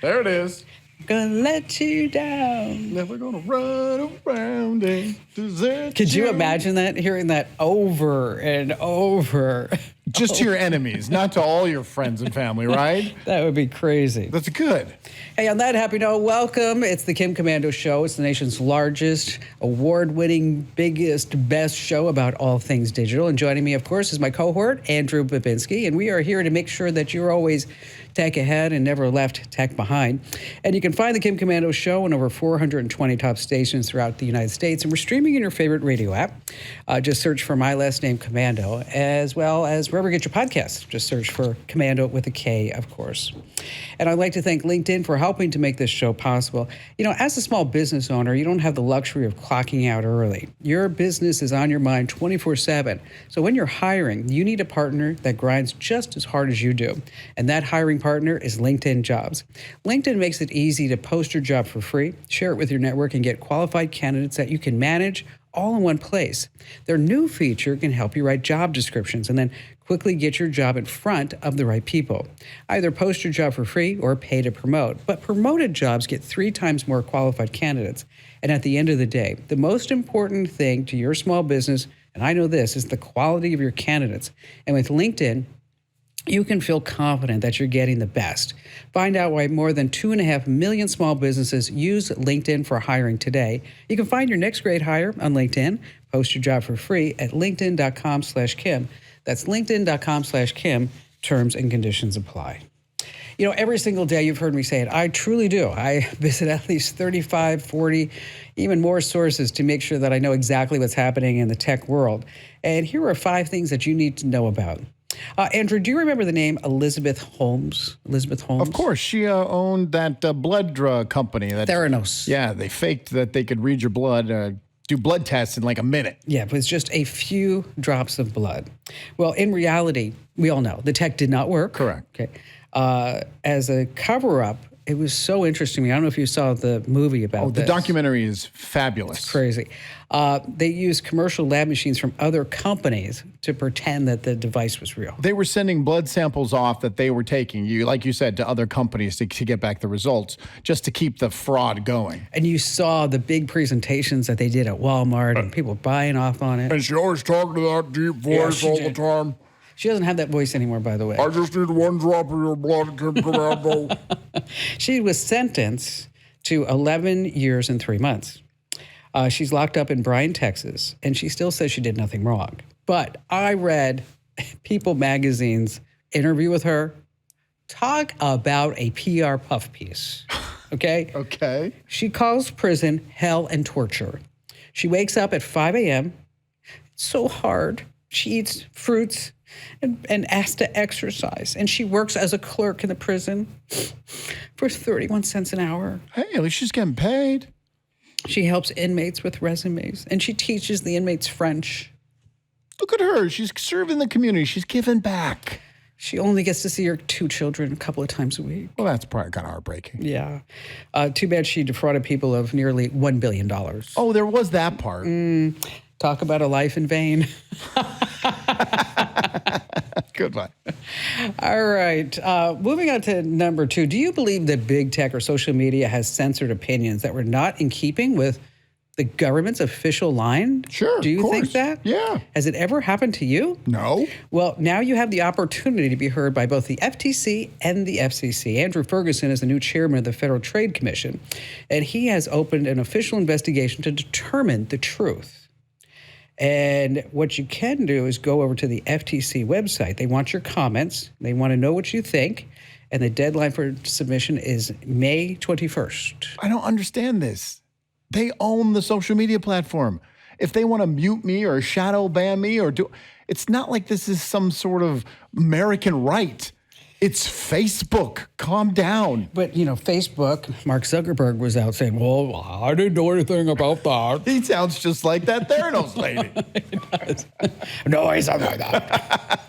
There it is. Gonna let you down. Never gonna run around and desert. Could you imagine that? Hearing that over and over. Just to your enemies, not to all your friends and family, right? That would be crazy. That's good. Hey, on that happy note, welcome. It's the Kim Komando Show. It's the nation's largest, award-winning, biggest, best show about all things digital. And joining me, of course, is my cohort, Andrew Babinski. And we are here to make sure that you're always tech ahead and never left tech behind. And you can find the Kim Komando Show on over 420 top stations throughout the United States. And we're streaming in your favorite radio app. Just search for my last name, Komando, as well as wherever you get your podcasts. Just search for Komando with a K, of course. And I'd like to thank LinkedIn for helping to make this show possible. You know, as a small business owner, you don't have the luxury of clocking out early. Your business is on your mind 24/7. So when you're hiring, you need a partner that grinds just as hard as you do. And that hiring partner is LinkedIn Jobs. LinkedIn makes it easy to post your job for free, share it with your network, and get qualified candidates that you can manage all in one place. Their new feature can help you write job descriptions and then quickly get your job in front of the right people. Either post your job for free or pay to promote. But promoted jobs get 3 times more qualified candidates. And at the end of the day, the most important thing to your small business, and I know this, is the quality of your candidates. And with LinkedIn, you can feel confident that you're getting the best. Find out why more than 2.5 million small businesses use LinkedIn for hiring today. You can find your next great hire on LinkedIn. Post your job for free at linkedin.com/Kim. That's linkedin.com/Kim. Terms and conditions apply. You know, every single day you've heard me say it, I truly do. I visit at least 35, 40, even more sources to make sure that I know exactly what's happening in the tech world. And here are 5 things that you need to know about. Andrew, do you remember the name Elizabeth Holmes? Elizabeth Holmes? Of course. She owned that blood drug company. Theranos. Yeah, they faked that they could read your blood, do blood tests in like a minute. Yeah, it was just a few drops of blood. Well, in reality, we all know the tech did not work. Correct. Okay. As a cover-up, it was so interesting to me. I don't know if you saw the movie about this. The documentary is fabulous. It's crazy. They used commercial lab machines from other companies to pretend that the device was real. They were sending blood samples off that they were taking, like you said, to other companies to get back the results, just to keep the fraud going. And you saw the big presentations that they did at Walmart and people buying off on it. And she always talked to that deep voice all the time. She doesn't have that voice anymore, by the way. I just need 1 drop of your blood, Kim Komando. She was sentenced to 11 years and 3 months. She's locked up in Bryan, Texas, and she still says she did nothing wrong. But I read People Magazine's interview with her. Talk about a PR puff piece, okay? Okay. She calls prison hell and torture. She wakes up at 5 a.m. It's so hard. She eats fruits and asked to exercise. And she works as a clerk in the prison for 31 cents an hour. Hey, at least she's getting paid. She helps inmates with resumes, and she teaches the inmates French. Look at her. She's serving the community. She's giving back. She only gets to see her 2 children a couple of times a week. Well, that's probably kind of heartbreaking. Yeah. Too bad she defrauded people of nearly $1 billion. Oh, there was that part. Talk about a life in vain. Good one. All right. Moving on to number 2. Do you believe that big tech or social media has censored opinions that were not in keeping with the government's official line? Sure. Do you think that? Yeah. Has it ever happened to you? No. Well, now you have the opportunity to be heard by both the FTC and the FCC. Andrew Ferguson is the new chairman of the Federal Trade Commission, and he has opened an official investigation to determine the truth. And what you can do is go over to the FTC website. They want your comments. They want to know what you think. And the deadline for submission is May 21st. I don't understand this. They own the social media platform. If they want to mute me or shadow ban me it's not like this is some sort of American right. It's Facebook. Calm down. But, you know, Facebook, Mark Zuckerberg was out saying, well, I didn't know anything about that. He sounds just like that Theranos lady. He does. No, he's not like that.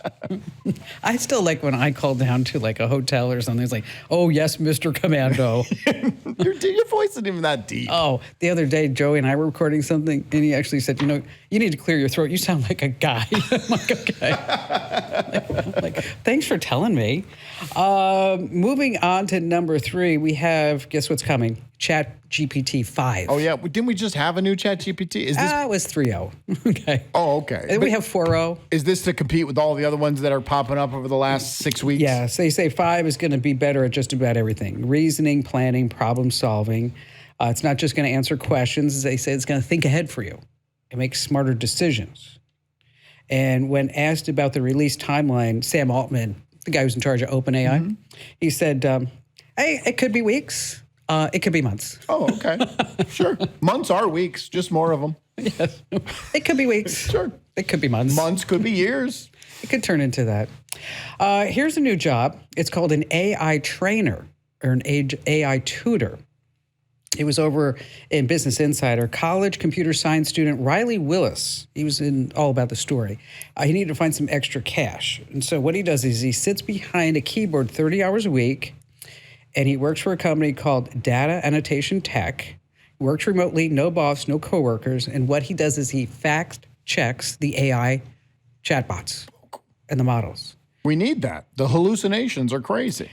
I still like when I call down to like a hotel or something. It's like, oh, yes, Mr. Komando. Your voice isn't even that deep. Oh, the other day, Joey and I were recording something, and he actually said, you know, you need to clear your throat. You sound like a guy. I'm like, okay. Like, thanks for telling me. Moving on to number 3, we have, guess what's coming? ChatGPT 5. Oh, yeah. Didn't we just have a new ChatGPT? Is this? It was 3.0. Okay. Oh, okay. And we have 4.0. Is this to compete with all the other ones that are popping up over the last 6 weeks? Yeah. So they say 5 is going to be better at just about everything. Reasoning, planning, problem solving. It's not just going to answer questions. They say it's going to think ahead for you and make smarter decisions. And when asked about the release timeline, Sam Altman, the guy who's in charge of OpenAI, he said, hey, it could be weeks. It could be months. Oh, okay. Sure. Months are weeks, just more of them. Yes. It could be weeks. Sure. It could be months. Months could be years. It could turn into that. Here's a new job. It's called an AI trainer or an AI tutor. It was over in Business Insider. College computer science student Riley Willis, he was in all about the story. He needed to find some extra cash. And so what he does is he sits behind a keyboard 30 hours a week, and he works for a company called Data Annotation Tech. Works remotely, no boss, no coworkers. And what he does is he fact checks the AI chatbots and the models. We need that. The hallucinations are crazy.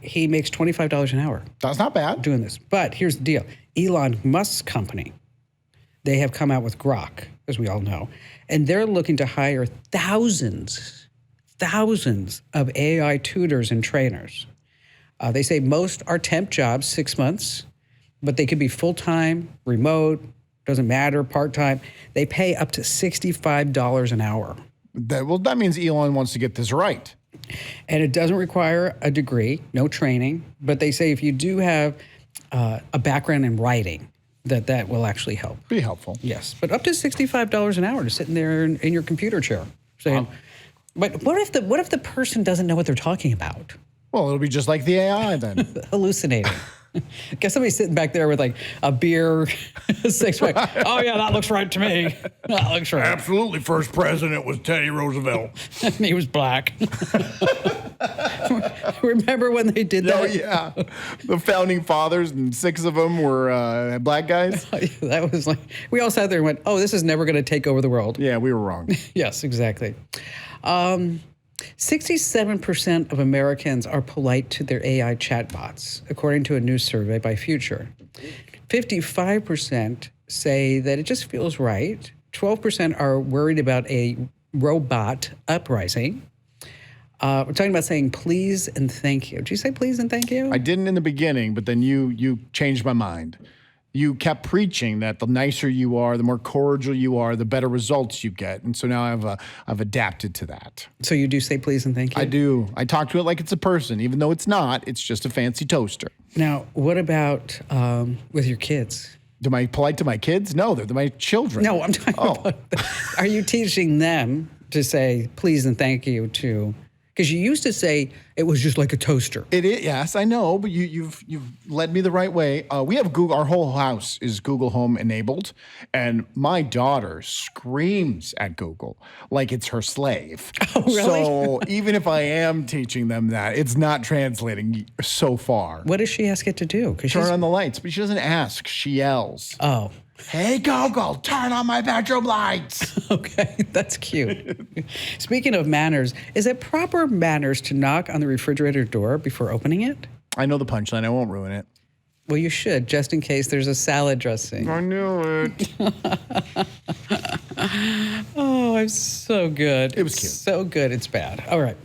He makes $25 an hour. That's not bad. Doing this. But here's the deal. Elon Musk's company, they have come out with Grok, as we all know, and they're looking to hire thousands of AI tutors and trainers. They say most are temp jobs, 6 months, but they could be full-time, remote, doesn't matter, part-time. They pay up to $65 an hour. That means Elon wants to get this right. And it doesn't require a degree, no training, but they say if you do have a background in writing, that will actually help. Be helpful. Yes, but up to $65 an hour to sitting there in your computer chair saying, but what if the person doesn't know what they're talking about? Well, it'll be just like the AI then. Hallucinating. Guess somebody's sitting back there with like a beer, six-pack. Oh, yeah, that looks right to me. That looks right. Absolutely. First president was Teddy Roosevelt. And he was black. Remember when they did that? Oh, yeah. The founding fathers, and 6 of them were black guys. That was like, we all sat there and went, oh, this is never going to take over the world. Yeah, we were wrong. Yes, exactly. 67% of Americans are polite to their AI chatbots, according to a new survey by Future. 55% say that it just feels right. 12% are worried about a robot uprising. We're talking about saying please and thank you. Did you say please and thank you? I didn't in the beginning, but then you changed my mind. You kept preaching that the nicer you are, the more cordial you are, the better results you get. And so now I've adapted to that. So you do say please and thank you? I do. I talk to it like it's a person, even though it's not. It's just a fancy toaster. Now, what about with your kids? Am I polite to my kids? No, they're my children. No, I'm talking about, are you teaching them to say please and thank you to... Because you used to say it was just like a toaster. It is, yes, I know, but you've led me the right way. We have Google. Our whole house is Google Home enabled, and my daughter screams at Google like it's her slave. Oh, really? So even if I am teaching them that, it's not translating so far. What does she ask it to do? Turn on the lights, but she doesn't ask. She yells. Oh. Hey, Google, turn on my bedroom lights. Okay, that's cute. Speaking of manners, is it proper manners to knock on the refrigerator door before opening it? I know the punchline. I won't ruin it. Well, you should, just in case there's a salad dressing. I knew it. Oh, it's so good. It was cute. So good, it's bad. All right.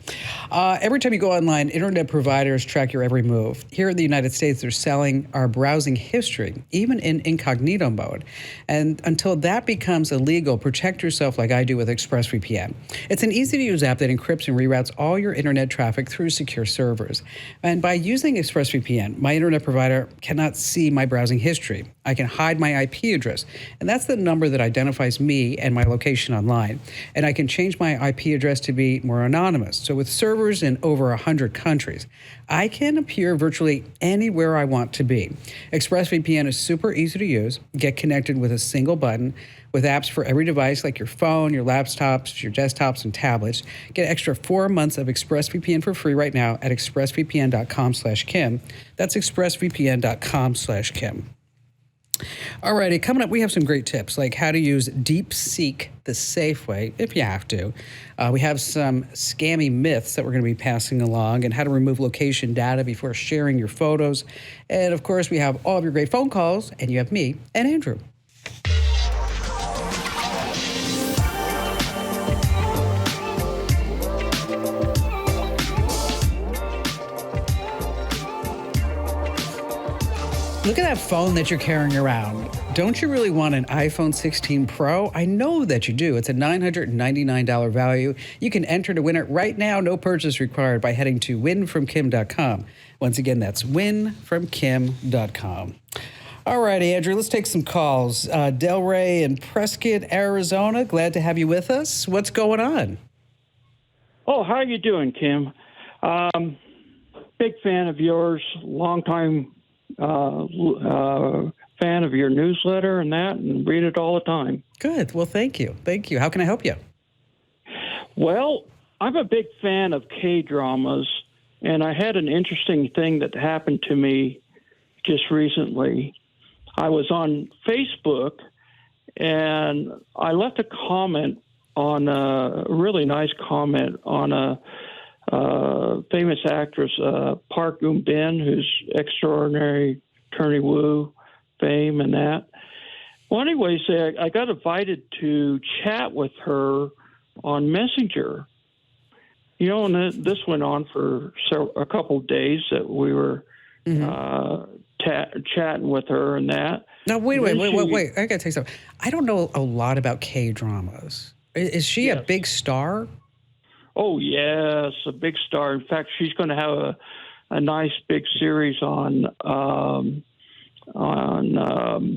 Every time you go online, internet providers track your every move. Here in the United States, they're selling our browsing history, even in incognito mode. And until that becomes illegal, protect yourself like I do with ExpressVPN. It's an easy-to-use app that encrypts and reroutes all your internet traffic through secure servers. And by using ExpressVPN, my internet provider cannot see my browsing history. I can hide my IP address, and that's the number that identifies me and my location online. And I can change my IP address to be more anonymous. So with servers in over 100 countries, I can appear virtually anywhere I want to be. ExpressVPN is super easy to use. Get connected with a single button with apps for every device like your phone, your laptops, your desktops, and tablets. Get an extra 4 months of ExpressVPN for free right now at expressvpn.com/Kim. That's expressvpn.com/Kim. All righty, coming up, we have some great tips, like how to use Deepseek the safe way, if you have to. We have some scammy myths that we're going to be passing along, and how to remove location data before sharing your photos. And, of course, we have all of your great phone calls, and you have me and Andrew. Look at that phone that you're carrying around. Don't you really want an iPhone 16 Pro? I know that you do. It's a $999 value. You can enter to win it right now. No purchase required by heading to winfromkim.com. Once again, that's winfromkim.com. All right, Andrew, let's take some calls. Delray in Prescott, Arizona. Glad to have you with us. What's going on? Oh, how you doing, Kim? Big fan of yours, longtime fan of your newsletter and that, and read it all the time. Good. Well, thank you. Thank you. How can I help you? Well, I'm a big fan of K-dramas, and I had an interesting thing that happened to me just recently. I was on Facebook, and I left a comment on a really nice comment on a famous actress, Park Eun-bin, who's extraordinary Attorney Woo fame and that. Well, anyways, I got invited to chat with her on Messenger. You know, and this went on for a couple of days that we were chatting with her and that. Now, wait. I got to tell you something. I don't know a lot about K-dramas. Is she a big star? Oh, yes, a big star. In fact, she's going to have a nice big series on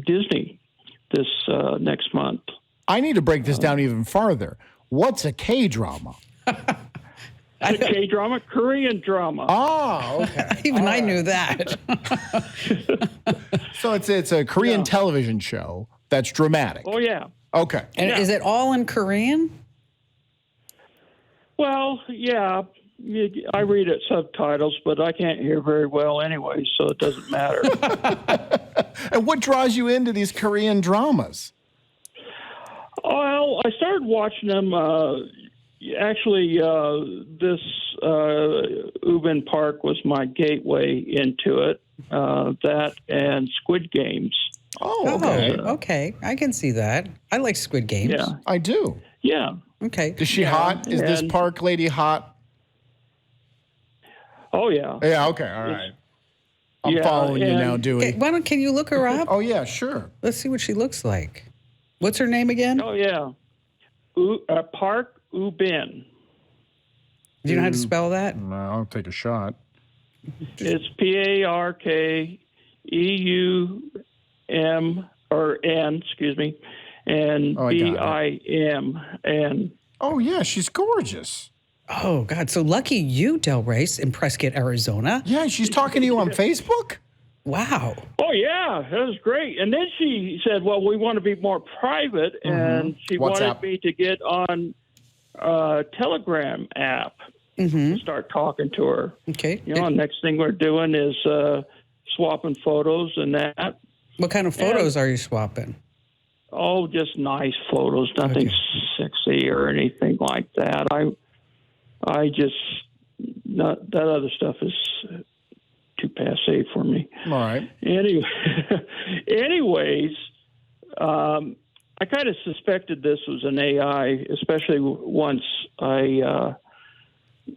Disney this next month. I need to break this down even farther. What's a K-drama? It's a K-drama, Korean drama. Oh, okay. Even I knew that. So it's a Korean television show that's dramatic. Oh, yeah. Okay. And is it all in Korean? Well, yeah. I read it subtitles, but I can't hear very well anyway, so it doesn't matter. And what draws you into these Korean dramas? Well, I started watching them. Actually, this Ubin Park was my gateway into it. That and Squid Games. Oh, okay. Okay. I can see that. I like Squid Games. Yeah. I do. Yeah. Okay. Is she hot? Is this Park lady hot? Oh, yeah. Yeah, okay. All right. I'm following you now, Dewey. Okay, can you look her up? Oh, yeah, sure. Let's see what she looks like. What's her name again? Oh, yeah. Park Ubin. Do you know how to spell that? No, I'll take a shot. It's PARKEUM or N, excuse me, and BIM. Oh, yeah, she's gorgeous. Oh, God. So lucky you, Del Reyes, in Prescott, Arizona. Yeah, she's talking to you on Facebook? Wow. Oh, yeah, that was great. And then she said, well, we want to be more private, and she wanted me to get on a Telegram app to start talking to her. Okay. You know, the next thing we're doing is swapping photos and that. What kind of photos are you swapping? Oh, just nice photos, nothing sexy or anything like that. I just, that other stuff is too passé for me. All right. Anyways, I kind of suspected this was an AI, especially once I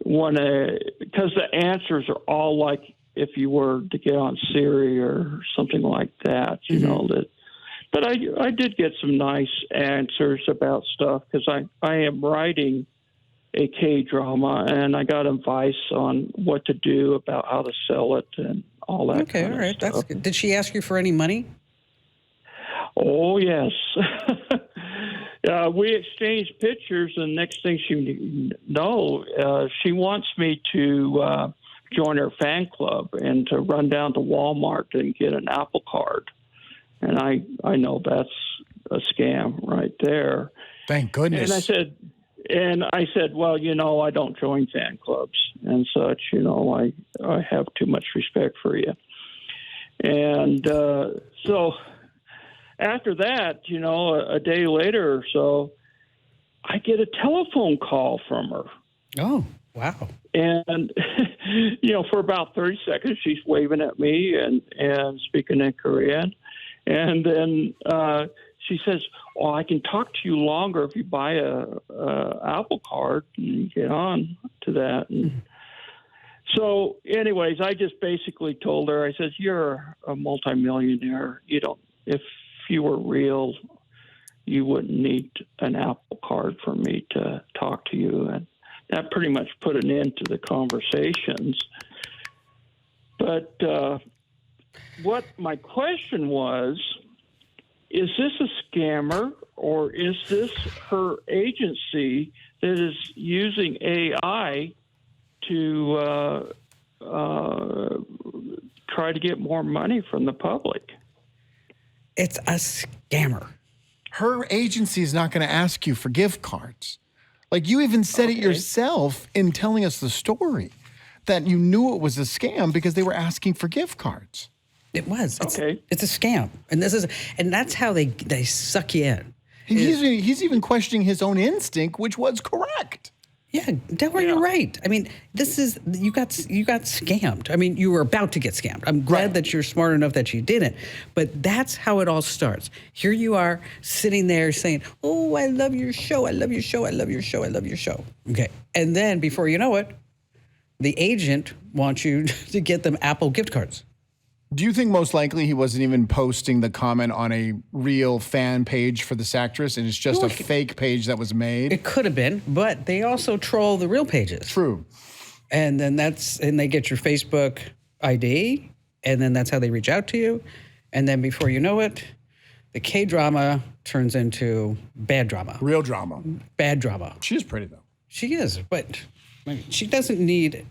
because the answers are all like if you were to get on Siri or something like that, you know, that. But I did get some nice answers about stuff because I am writing a K-drama, and I got advice on what to do about how to sell it and all that kind of stuff. That's good. Did she ask you for any money? Oh, yes. We exchanged pictures, and next thing she she wants me to join her fan club and to run down to Walmart and get an Apple Card. And I know that's a scam right there. Thank goodness. And I said, well, you know, I don't join fan clubs and such. You know, I have too much respect for you. And so after that, you know, a day later or so, I get a telephone call from her. Oh, wow. And, you know, for about 30 seconds, she's waving at me and speaking in Korean. And then she says, "Oh, I can talk to you longer if you buy a Apple Card and get on to that." And so, anyways, I just basically told her, I said, "You're a multimillionaire. You don't. If you were real, you wouldn't need an Apple Card for me to talk to you." And that pretty much put an end to the conversations. But what my question was, is this a scammer or is this her agency that is using AI to try to get more money from the public? It's a scammer. Her agency is not going to ask you for gift cards. Like, you even said it yourself in telling us the story, that you knew it was a scam because they were asking for gift cards. It was. It's a scam. And that's how they suck you in. He's even questioning his own instinct, which was correct. Yeah, Delaware, you're right. I mean, you got scammed. I mean, you were about to get scammed. I'm glad that you're smart enough that you didn't. But that's how it all starts. Here you are sitting there saying, "Oh, I love your show. I love your show. I love your show. I love your show." Okay. And then before you know it, the agent wants you to get them Apple gift cards. Do you think most likely he wasn't even posting the comment on a real fan page for this actress and it's just a fake page that was made? It could have been, but they also troll the real pages. True. And then they get your Facebook ID, and then that's how they reach out to you. And then before you know it, the K-drama turns into bad drama. Real drama. Bad drama. She is pretty, though. She is, but I mean, she doesn't need...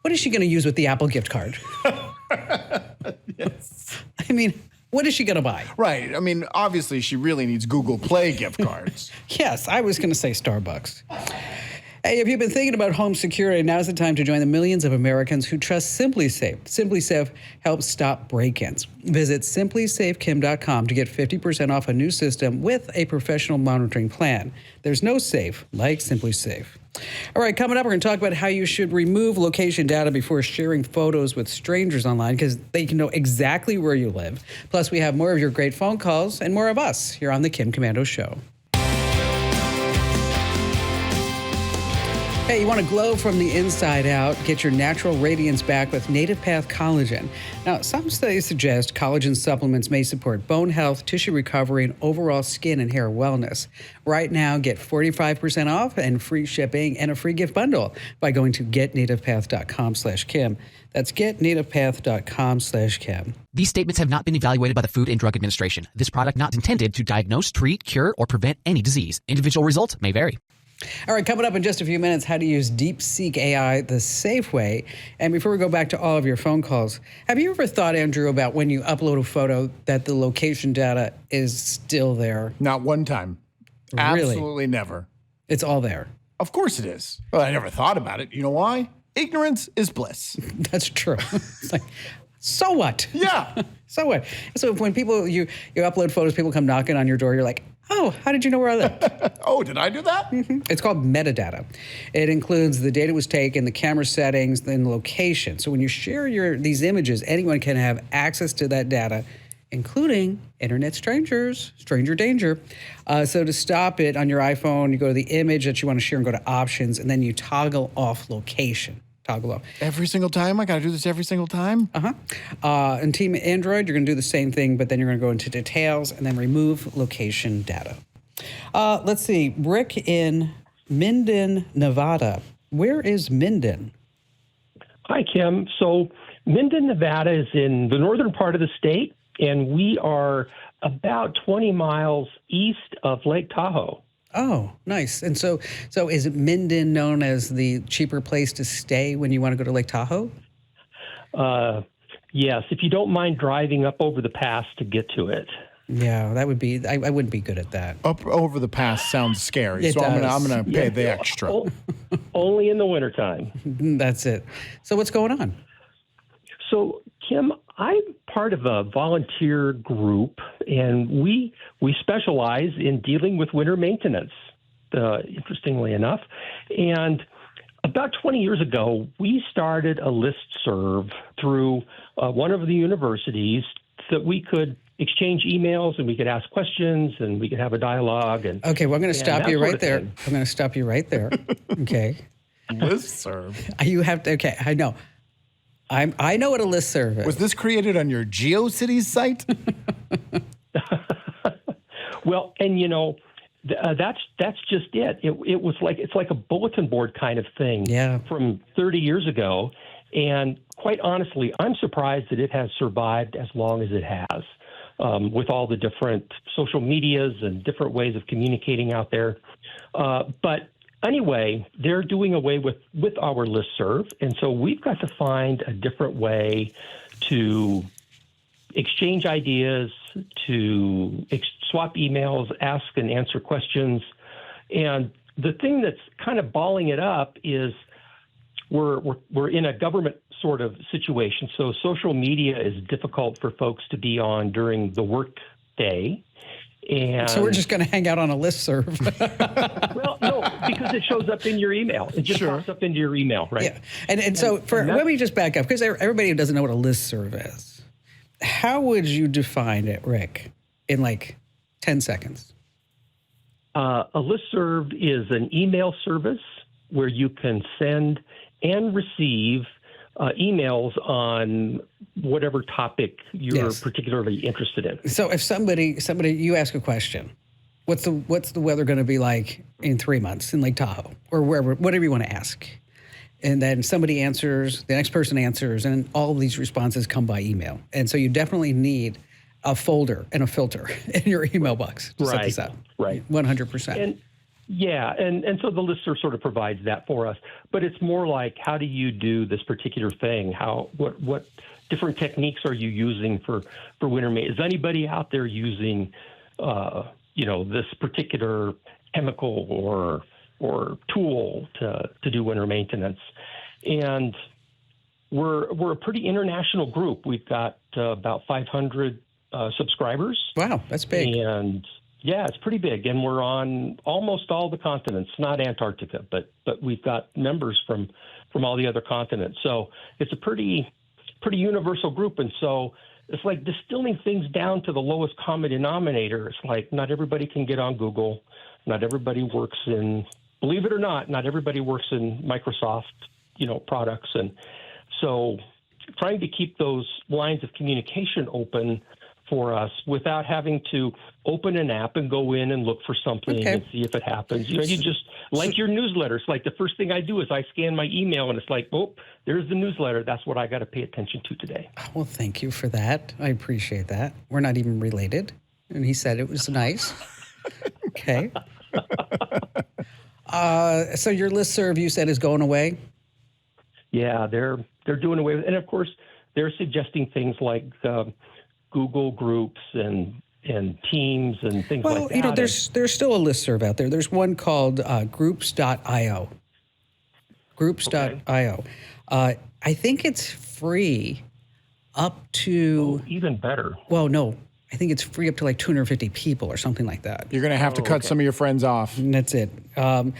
What is she going to use with the Apple gift card? Yes. I mean, what is she going to buy? Right. I mean, obviously, she really needs Google Play gift cards. Yes, I was going to say Starbucks. Hey, if you've been thinking about home security, now's the time to join the millions of Americans who trust SimpliSafe. SimpliSafe helps stop break-ins. Visit simplysafekim.com to get 50% off a new system with a professional monitoring plan. There's no safe like SimpliSafe. All right, coming up, we're going to talk about how you should remove location data before sharing photos with strangers online because they can know exactly where you live. Plus, we have more of your great phone calls and more of us here on The Kim Komando Show. Hey, you want to glow from the inside out? Get your natural radiance back with Native Path Collagen. Now, some studies suggest collagen supplements may support bone health, tissue recovery, and overall skin and hair wellness. Right now, get 45% off and free shipping and a free gift bundle by going to getnativepath.com/Kim. That's getnativepath.com/Kim. These statements have not been evaluated by the Food and Drug Administration. This product not intended to diagnose, treat, cure, or prevent any disease. Individual results may vary. All right, coming up in just a few minutes, how to use Deepseek AI the safe way. And before we go back to all of your phone calls, have you ever thought, Andrew, about when you upload a photo that the location data is still there? Not one time. Really? Absolutely never. It's all there. Of course it is. Well, I never thought about it. You know why? Ignorance is bliss. That's true. It's like, so what? Yeah. So what? So when people, you upload photos, people come knocking on your door, you're like, oh, how did you know where I live? Oh, did I do that? Mm-hmm. It's called metadata. It includes the data was taken, the camera settings, then location. So when you share these images, anyone can have access to that data, including internet strangers, stranger danger. So to stop it on your iPhone, you go to the image that you want to share and go to options, and then you toggle off location. Toggle off. Every single time? I got to do this every single time? And Team Android, you're going to do the same thing, but then you're going to go into details and then remove location data. Let's see. Rick in Minden, Nevada. Where is Minden? Hi, Kim. So Minden, Nevada is in the northern part of the state, and we are about 20 miles east of Lake Tahoe. Oh, nice. And so is Minden known as the cheaper place to stay when you want to go to Lake Tahoe? Yes, if you don't mind driving up over the pass to get to it. Yeah, that would be. I wouldn't be good at that. Up over the pass sounds scary, It so does. I'm gonna pay the extra. Only in the wintertime. That's it. So what's going on? So, Kim, I'm part of a volunteer group, and we specialize in dealing with winter maintenance, interestingly enough. And about 20 years ago, we started a listserv through one of the universities that we could exchange emails and we could ask questions and we could have a dialogue. And okay, well, I'm going to stop you right there. Thing. I'm going to stop you right there. Okay. Listserv. You have to. Okay, I know. I know what a listserv is. Was this created on your GeoCities site? Well, and you know, that's just it. It's like a bulletin board kind of thing. Yeah. From 30 years ago, And quite honestly, I'm surprised that it has survived as long as it has, with all the different social medias and different ways of communicating out there. But anyway, they're doing away with our listserv. And so we've got to find a different way to exchange ideas, to swap emails, ask and answer questions. And the thing that's kind of balling it up is we're in a government sort of situation. So social media is difficult for folks to be on during the work day. And so we're just going to hang out on a listserv. Well, no, because it shows up in your email. It just pops up into your email, right? Yeah. And so let me just back up, because everybody who doesn't know what a listserv is, how would you define it, Rick, in like 10 seconds? A listserv is an email service where you can send and receive emails on whatever topic you're particularly interested in. So if somebody you ask a question, what's the weather going to be like in 3 months in Lake Tahoe or wherever, whatever you want to ask, and then somebody answers, the next person answers, and all of these responses come by email, and so you definitely need a folder and a filter in your email box to set this up. Right. 100%. And so the listserv sort of provides that for us, but it's more like, how do you do this particular thing? What different techniques are you using for winter maintenance? Is anybody out there using, this particular chemical or tool to do winter maintenance? And we're a pretty international group. We've got about 500 subscribers. Wow, that's big. And yeah, it's pretty big, and we're on almost all the continents. Not Antarctica, but we've got members from all the other continents. So it's a pretty universal group, and so it's like distilling things down to the lowest common denominator. It's like not everybody can get on Google, not everybody works in, believe it or not everybody works in Microsoft, products, and so trying to keep those lines of communication open for us without having to open an app and go in and look for something and see if it happens. You just like your newsletter. It's like the first thing I do is I scan my email and it's like, oh, there's the newsletter. That's what I got to pay attention to today. Well, thank you for that. I appreciate that. We're not even related. And he said it was nice. Okay. So your listserv, you said, is going away? Yeah, they're doing away with it. And of course, they're suggesting things like Google Groups and Teams and things like that. Well, there's still a listserv out there. There's one called groups.io. Groups.io. I think it's free up to... Oh, even better. Well, no. I think it's free up to like 250 people or something like that. You're going to have to cut some of your friends off. And that's it. And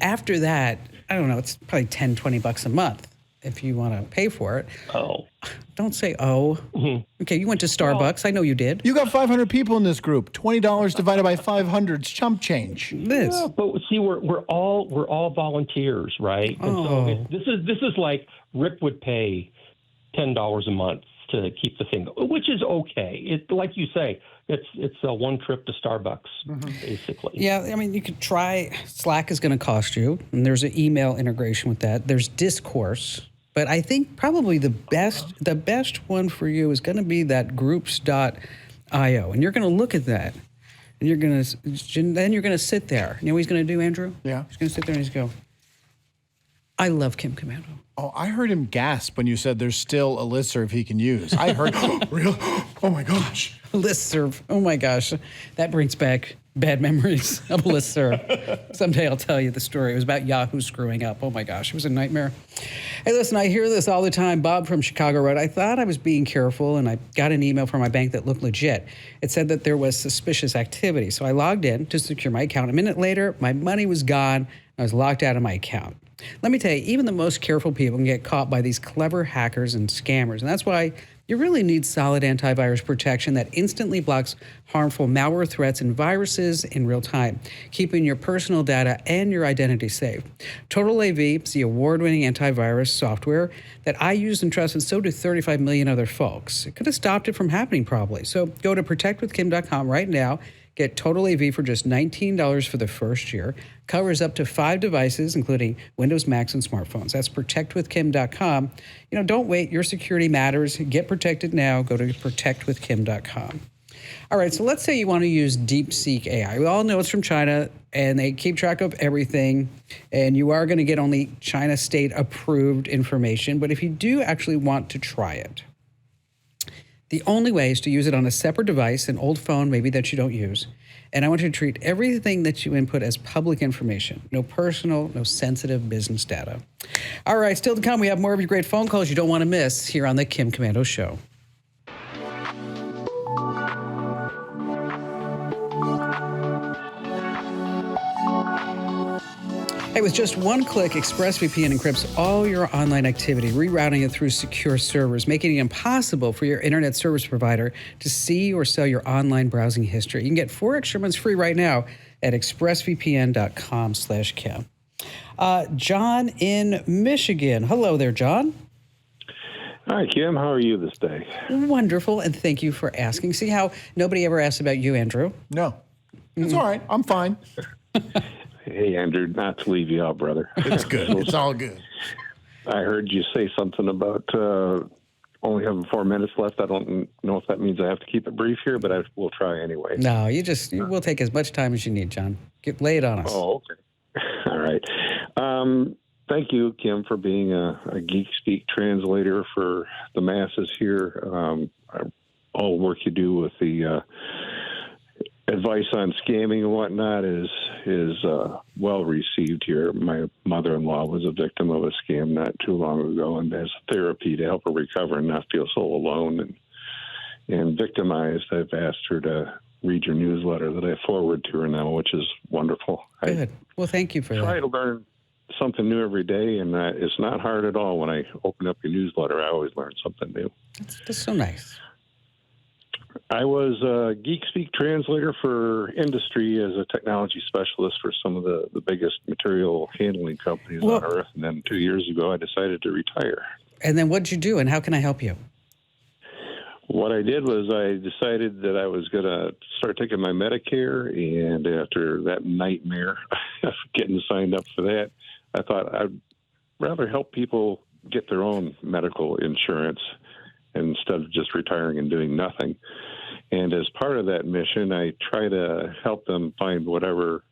after that, I don't know, it's probably $10-20 a month if you want to pay for it. Oh. Don't say oh. Mm-hmm. Okay, you went to Starbucks. I know you did. You got 500 people in this group. $20 divided by 500 is chump change. Yeah, but see, we're all volunteers, right? And so this is like Rick would pay $10 a month to keep the thing, which is okay. It, like you say, it's a one trip to Starbucks, basically. Yeah, I mean, you could try. Slack is going to cost you, and there's an email integration with that. There's Discourse, but I think probably the best one for you is going to be that groups.io, and you're going to look at that, and you're going to sit there. You know what he's going to do, Andrew? Yeah. He's going to sit there and he's go, I love Kim Komando. Oh, I heard him gasp when you said there's still a listserv he can use. I heard, real? Oh my gosh. Listserv. Oh my gosh. That brings back bad memories of a listserv. Someday I'll tell you the story. It was about Yahoo screwing up. Oh my gosh. It was a nightmare. Hey, listen, I hear this all the time. Bob from Chicago wrote, I thought I was being careful and I got an email from my bank that looked legit. It said that there was suspicious activity. So I logged in to secure my account. A minute later, my money was gone. I was locked out of my account. Let me tell you, even the most careful people can get caught by these clever hackers and scammers. And that's why you really need solid antivirus protection that instantly blocks harmful malware threats and viruses in real time, keeping your personal data and your identity safe. Total AV is the award-winning antivirus software that I use and trust, and so do 35 million other folks. It could have stopped it from happening probably. So go to protectwithkim.com right now. Get Total AV for just $19 for the first year. Covers up to 5 devices, including Windows, Macs, and smartphones. That's protectwithkim.com. Don't wait. Your security matters. Get protected now. Go to protectwithkim.com. All right, so let's say you want to use Deepseek AI. We all know it's from China, and they keep track of everything, and you are going to get only China state-approved information. But if you do actually want to try it, the only way is to use it on a separate device, an old phone maybe that you don't use. And I want you to treat everything that you input as public information. No personal, no sensitive business data. All right, still to come, we have more of your great phone calls you don't want to miss here on the Kim Komando Show. Hey, with just one click, ExpressVPN encrypts all your online activity, rerouting it through secure servers, making it impossible for your internet service provider to see or sell your online browsing history. You can get 4 extra months free right now at expressvpn.com/Kim. John in Michigan. Hello there, John. Hi, Kim. How are you this day? Wonderful, and thank you for asking. See how nobody ever asked about you, Andrew? No. It's all right. I'm fine. Hey, Andrew, not to leave you out, brother. It's good. It's all good. I heard you say something about only having 4 minutes left. I don't know if that means I have to keep it brief here, but I will try anyway. No, we'll take as much time as you need, John. Lay it on us. Oh, okay. All right. Thank you, Kim, for being a geek speak translator for the masses here. All the work you do with the advice on scamming and whatnot is well received here. My mother-in-law was a victim of a scam not too long ago, and as therapy to help her recover and not feel so alone and victimized, I've asked her to read your newsletter that I forward to her now, which is wonderful. Good. Well, thank you for that. I try to learn something new every day, and it's not hard at all. When I open up your newsletter, I always learn something new. That's so nice. I was a Geek Speak translator for industry as a technology specialist for some of the biggest material handling companies on Earth. And then 2 years ago, I decided to retire. And then what did you do, and how can I help you? What I did was I decided that I was going to start taking my Medicare. And after that nightmare of getting signed up for that, I thought I'd rather help people get their own medical insurance instead of just retiring and doing nothing. And as part of that mission, I try to help them find whatever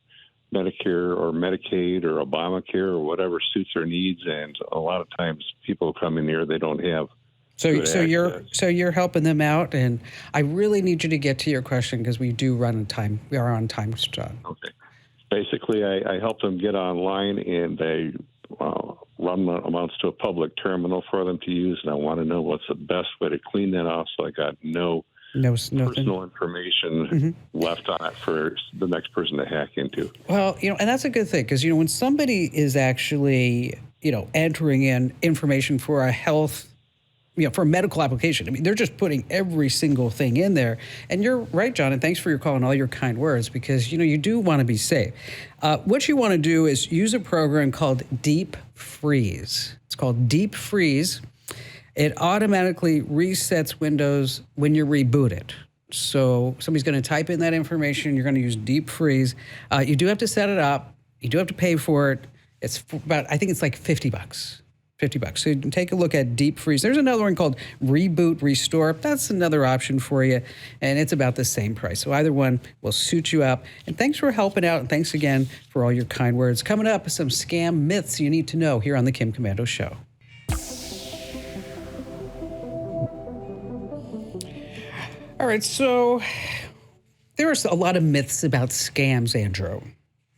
Medicare or Medicaid or Obamacare or whatever suits their needs. And a lot of times people come in here, they don't have. So you're helping them out, and I really need you to get to your question because we do run on time. We are on time, John. Okay. Basically, I help them get online, and they run amounts to a public terminal for them to use, and I want to know what's the best way to clean that off so I got no personal information left on it for the next person to hack into. Well, and that's a good thing because, when somebody is actually, entering in information for a health, for a medical application, I mean, they're just putting every single thing in there. And you're right, John, and thanks for your call and all your kind words because, you do want to be safe. What you want to do is use a program called Deep Freeze. It's called Deep Freeze. It automatically resets Windows when you reboot it. So somebody's going to type in that information. You're going to use Deep Freeze. You do have to set it up. You do have to pay for it. It's about, I think it's like $50. $50. So you can take a look at Deep Freeze. There's another one called Reboot Restore. That's another option for you, and it's about the same price. So either one will suit you up. And thanks for helping out, and thanks again for all your kind words. Coming up, some scam myths you need to know here on the Kim Komando Show. All right, so there are a lot of myths about scams, Andrew.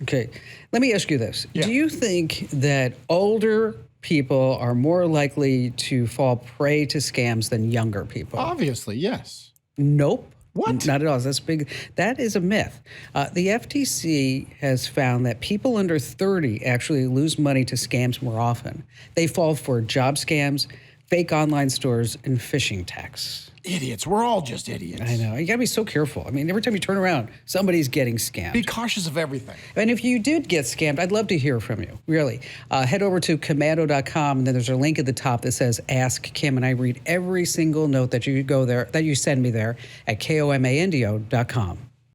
Okay, let me ask you this. Yeah. Do you think that older people are more likely to fall prey to scams than younger people? Obviously, yes. Nope. What? Not at all. That's big. That is a myth. The FTC has found that people under 30 actually lose money to scams more often. They fall for job scams, fake online stores, and phishing texts. Idiots. We're all just idiots. I know. You got to be so careful. I mean, every time you turn around, somebody's getting scammed. Be cautious of everything. And if you did get scammed, I'd love to hear from you, really. Head over to Komando.com, and then there's a link at the top that says Ask Kim, and I read every single note that you send me there at Komando.com.